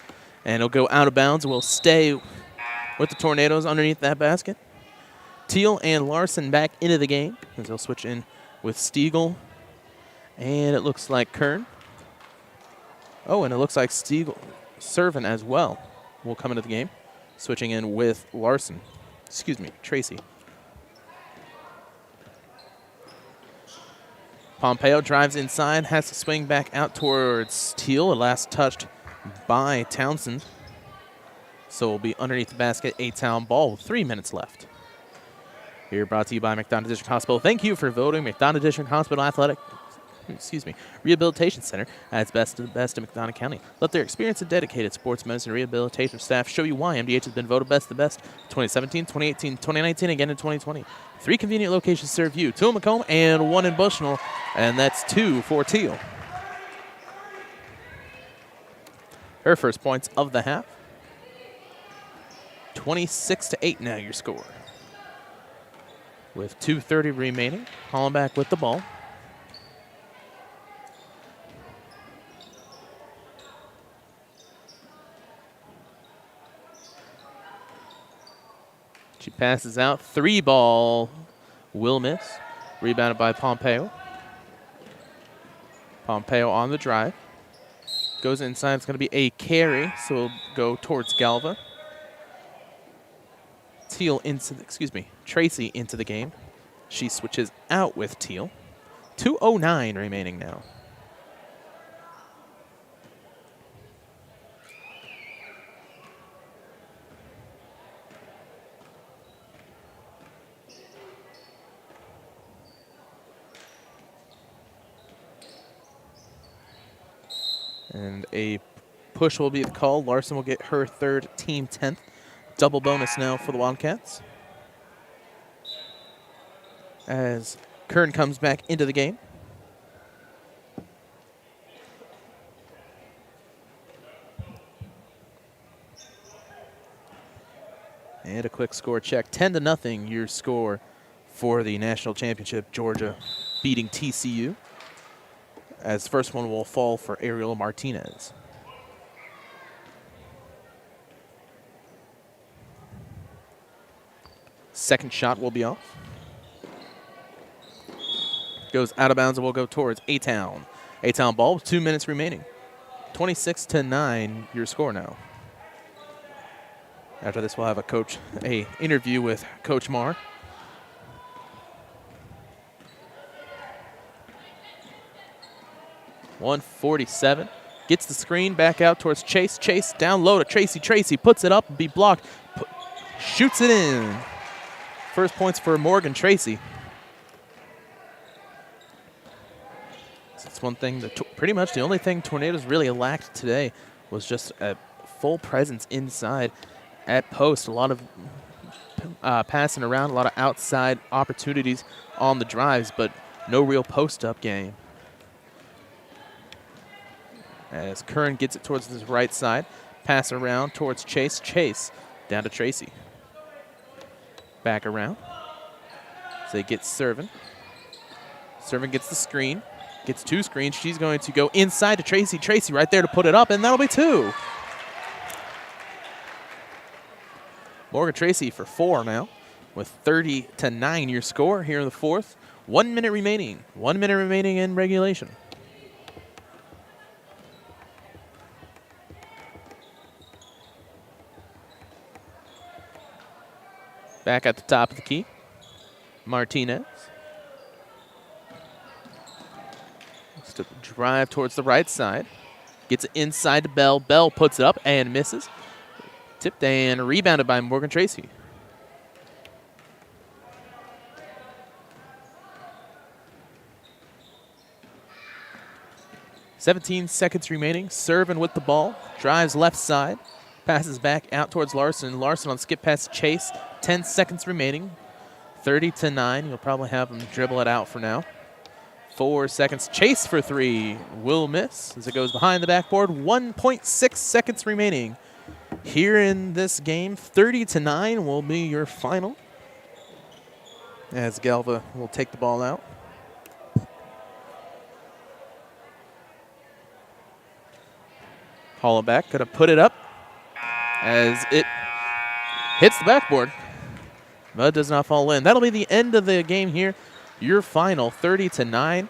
And it'll go out of bounds. We'll stay with the Tornadoes underneath that basket. Teal and Larson back into the game as they'll switch in with Stiegel. And it looks like Kern. Oh, and it looks like Stiegel serving as well. Will come into the game, switching in with Larson. Excuse me, Tracy. Pompeo drives inside, has to swing back out towards Teal. Last touched by Townsend. So it'll be underneath the basket, A-Town ball with 3 minutes left. Here brought to you by McDonough District Hospital. Thank you for voting McDonough District Hospital Rehabilitation Center as best of the best in McDonough County. Let their experienced and dedicated sports medicine rehabilitation staff show you why MDH has been voted best of the best 2017, 2018, 2019, again in 2020. 3 convenient locations serve you, 2 in Macomb and 1 in Bushnell, and that's 2 for Teal. Her first points of the half. 26-8 now your score. With 2:30 remaining, Hollenbach with the ball. She passes out. 3-ball will miss. Rebounded by Pompeo. Pompeo on the drive. Goes inside. It's going to be a carry, so we'll go towards Galva. Tracy into the game. She switches out with Teal. 2:09 remaining now. And a push will be the call. Larson will get her third, team 10th. Double bonus now for the Wildcats. As Kern comes back into the game. And a quick score check. 10-0 your score for the national championship. Georgia beating TCU. As first one will fall for Ariel Martinez. Second shot will be off. Goes out of bounds and will go towards A-Town. A-Town ball with 2 minutes remaining. 26-9 your score now. After this, we'll have a interview with Coach Marr. .147. Gets the screen back out towards Chase. Chase down low to Tracy. Tracy puts it up and be blocked. Shoots it in. First points for Morgan Tracy. That's one thing that pretty much the only thing Tornadoes really lacked today was just a full presence inside at post. A lot of passing around, a lot of outside opportunities on the drives, but no real post-up game. As Kern gets it towards his right side. Pass around towards Chase. Chase down to Tracy. Back around. So they get Servin. Servin gets the screen. Gets 2 screens. She's going to go inside to Tracy. Tracy right there to put it up, and that'll be 2. Morgan Tracy for 4 now with 30-9 your score here in the fourth. 1 minute remaining. 1 minute remaining in regulation. Back at the top of the key, Martinez. Looks to drive towards the right side. Gets it inside to Bell. Bell puts it up and misses. Tipped and rebounded by Morgan Tracy. .17 seconds remaining. Serving with the ball. Drives left side. Passes back out towards Larson. Larson on skip pass Chase. 10 seconds remaining. 30-9. You'll probably have him dribble it out for now. 4 seconds. Chase for 3. Will miss as it goes behind the backboard. 1.6 seconds remaining. Here in this game, 30-9 will be your final. As Galva will take the ball out. Hollaback going to put it up as it hits the backboard. But does not fall in. That'll be the end of the game here. Your final, 30-9.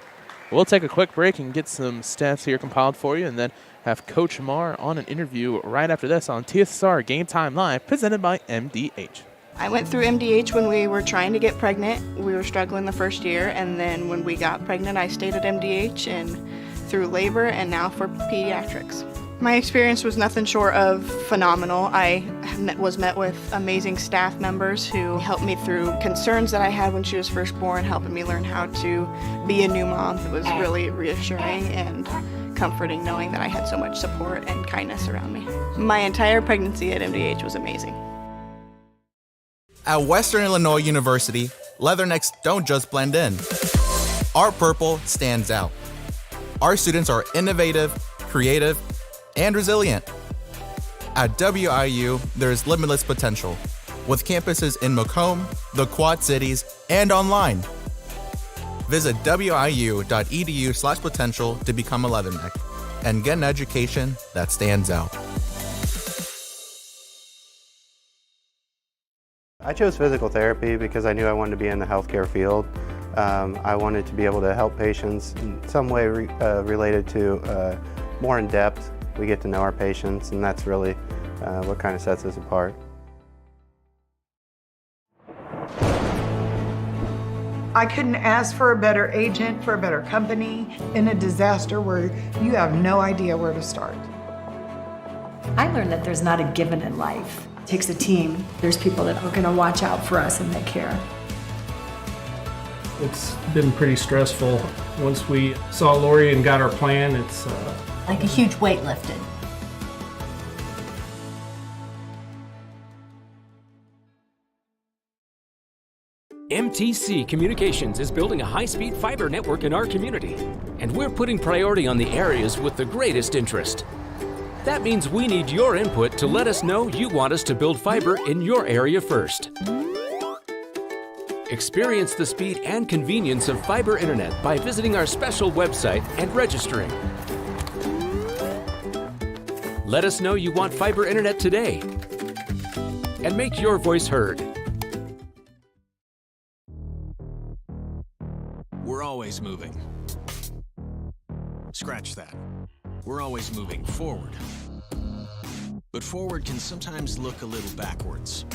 We'll take a quick break and get some stats here compiled for you, and then have Coach Marr on an interview right after this on TSSR Game Time Live, presented by MDH. I went through MDH when we were trying to get pregnant. We were struggling the first year, and then when we got pregnant, I stayed at MDH and through labor and now for pediatrics. My experience was nothing short of phenomenal. I was met with amazing staff members who helped me through concerns that I had when she was first born, helping me learn how to be a new mom. It was really reassuring and comforting knowing that I had so much support and kindness around me. My entire pregnancy at MDH was amazing. At Western Illinois University, leathernecks don't just blend in. Our purple stands out. Our students are innovative, creative, and resilient. At WIU, there's limitless potential, with campuses in Macomb, the Quad Cities, and online. Visit wiu.edu/potential to become a leatherneck and get an education that stands out. I chose physical therapy because I knew I wanted to be in the healthcare field. I wanted to be able to help patients in some way related to more in depth. We get to know our patients, and that's really what kind of sets us apart. I couldn't ask for a better agent, for a better company in a disaster where you have no idea where to start. I learned that there's not a given in life. It takes a team. There's people that are going to watch out for us and that care. It's been pretty stressful. Once we saw Lori and got our plan, it's like a huge weight lifted. MTC Communications is building a high-speed fiber network in our community, and we're putting priority on the areas with the greatest interest. That means we need your input to let us know you want us to build fiber in your area first. Experience the speed and convenience of fiber internet by visiting our special website and registering. Let us know you want fiber internet today, and make your voice heard. We're always moving. Scratch that. We're always moving forward. But forward can sometimes look a little backwards,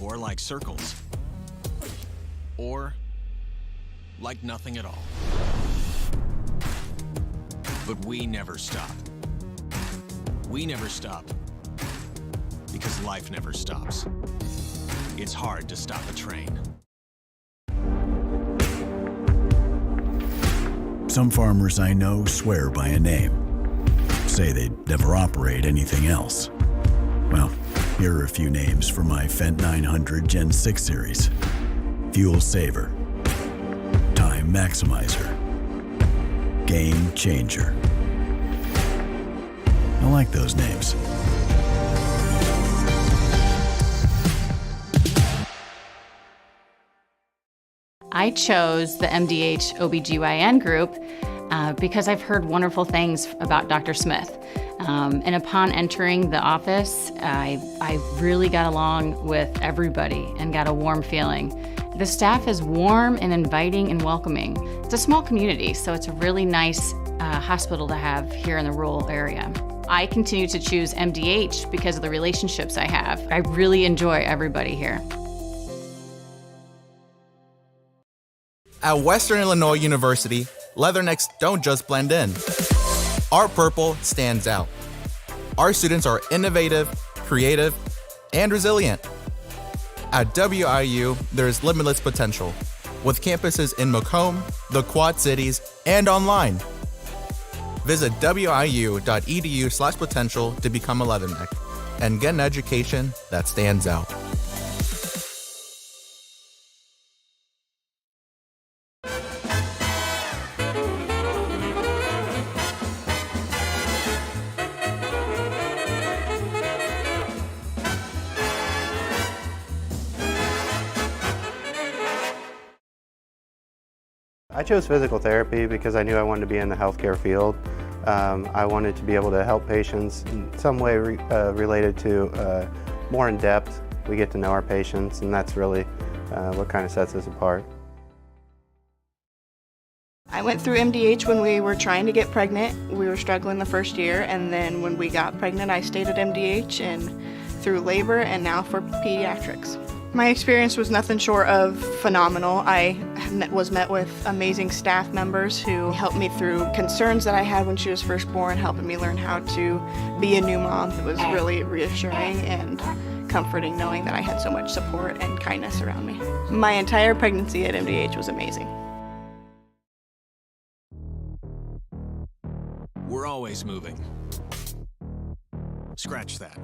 or like circles, or like nothing at all. But we never stop. We never stop because life never stops. It's hard to stop a train. Some farmers I know swear by a name, say they'd never operate anything else. Well, here are a few names for my Fendt 900 Gen 6 series. Fuel Saver, Time Maximizer, Game Changer. I like those names. I chose the MDH OBGYN group because I've heard wonderful things about Dr. Smith. And upon entering the office, I really got along with everybody and got a warm feeling. The staff is warm and inviting and welcoming. It's a small community, so it's a really nice hospital to have here in the rural area. I continue to choose MDH because of the relationships I have. I really enjoy everybody here. At Western Illinois University, leathernecks don't just blend in. Our purple stands out. Our students are innovative, creative, and resilient. At WIU, there's limitless potential, with campuses in Macomb, the Quad Cities, and online. Visit wiu.edu/potential to become a leatherneck and get an education that stands out. I chose physical therapy because I knew I wanted to be in the healthcare field. I wanted to be able to help patients in some way related to more in depth. We get to know our patients, and that's really what kind of sets us apart. I went through MDH when we were trying to get pregnant. We were struggling the first year, and then when we got pregnant, I stayed at MDH and through labor and now for pediatrics. My experience was nothing short of phenomenal. I was met with amazing staff members who helped me through concerns that I had when she was first born, helping me learn how to be a new mom. It was really reassuring and comforting knowing that I had so much support and kindness around me. My entire pregnancy at MDH was amazing. We're always moving. Scratch that.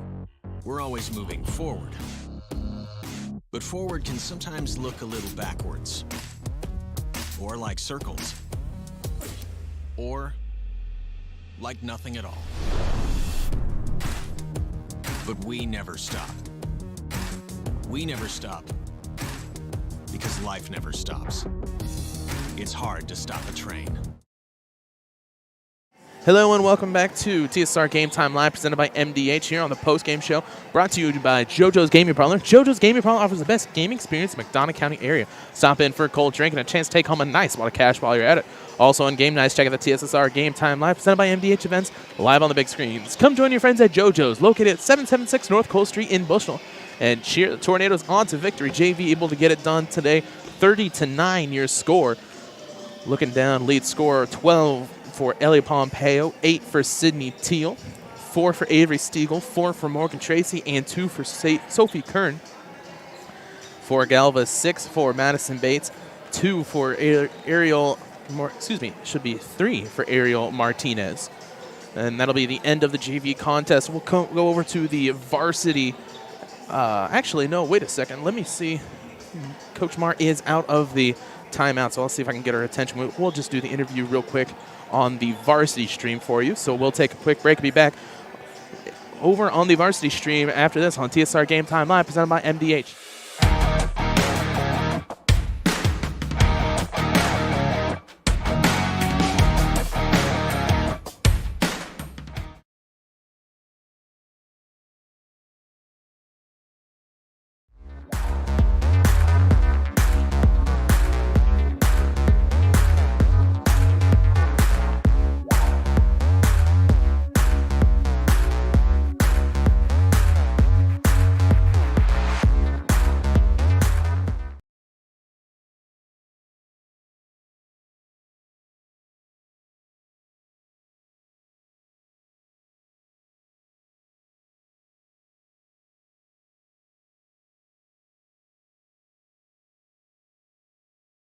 We're always moving forward. But forward can sometimes look a little backwards, or like circles, or like nothing at all. But we never stop. We never stop because life never stops. It's hard to stop a train. Hello and welcome back to TSSR Game Time Live, presented by MDH here on the post-game show, brought to you by JoJo's Gaming Parlor. JoJo's Gaming Parlor offers the best gaming experience in the McDonough County area. Stop in for a cold drink and a chance to take home a nice wad of cash while you're at it. Also on game nights, check out the TSSR Game Time Live, presented by MDH events, live on the big screens. Come join your friends at JoJo's, located at 776 North Cole Street in Bushnell. and cheer the Tornadoes on to victory. JV able to get it done today, 30-9 your score. Looking down, lead scorer 12 for Ellie Pompeo, 8 for Sydney Teal, 4 for Avery Stiegel, 4 for Morgan Tracy, and 2 for Sophie Kern. For Galva, 6 for Madison Bates, 2 for Ariel, should be 3 for Ariel Martinez. And that'll be the end of the JV contest. We'll go over to the varsity. Actually, no, wait a second. Let me see. Coach Marr is out of the timeout, so I'll see if I can get her attention. We'll just do the interview real quick on the varsity stream for you. So we'll take a quick break and be back over on the varsity stream after this on TSSR Game Time Live, presented by MDH.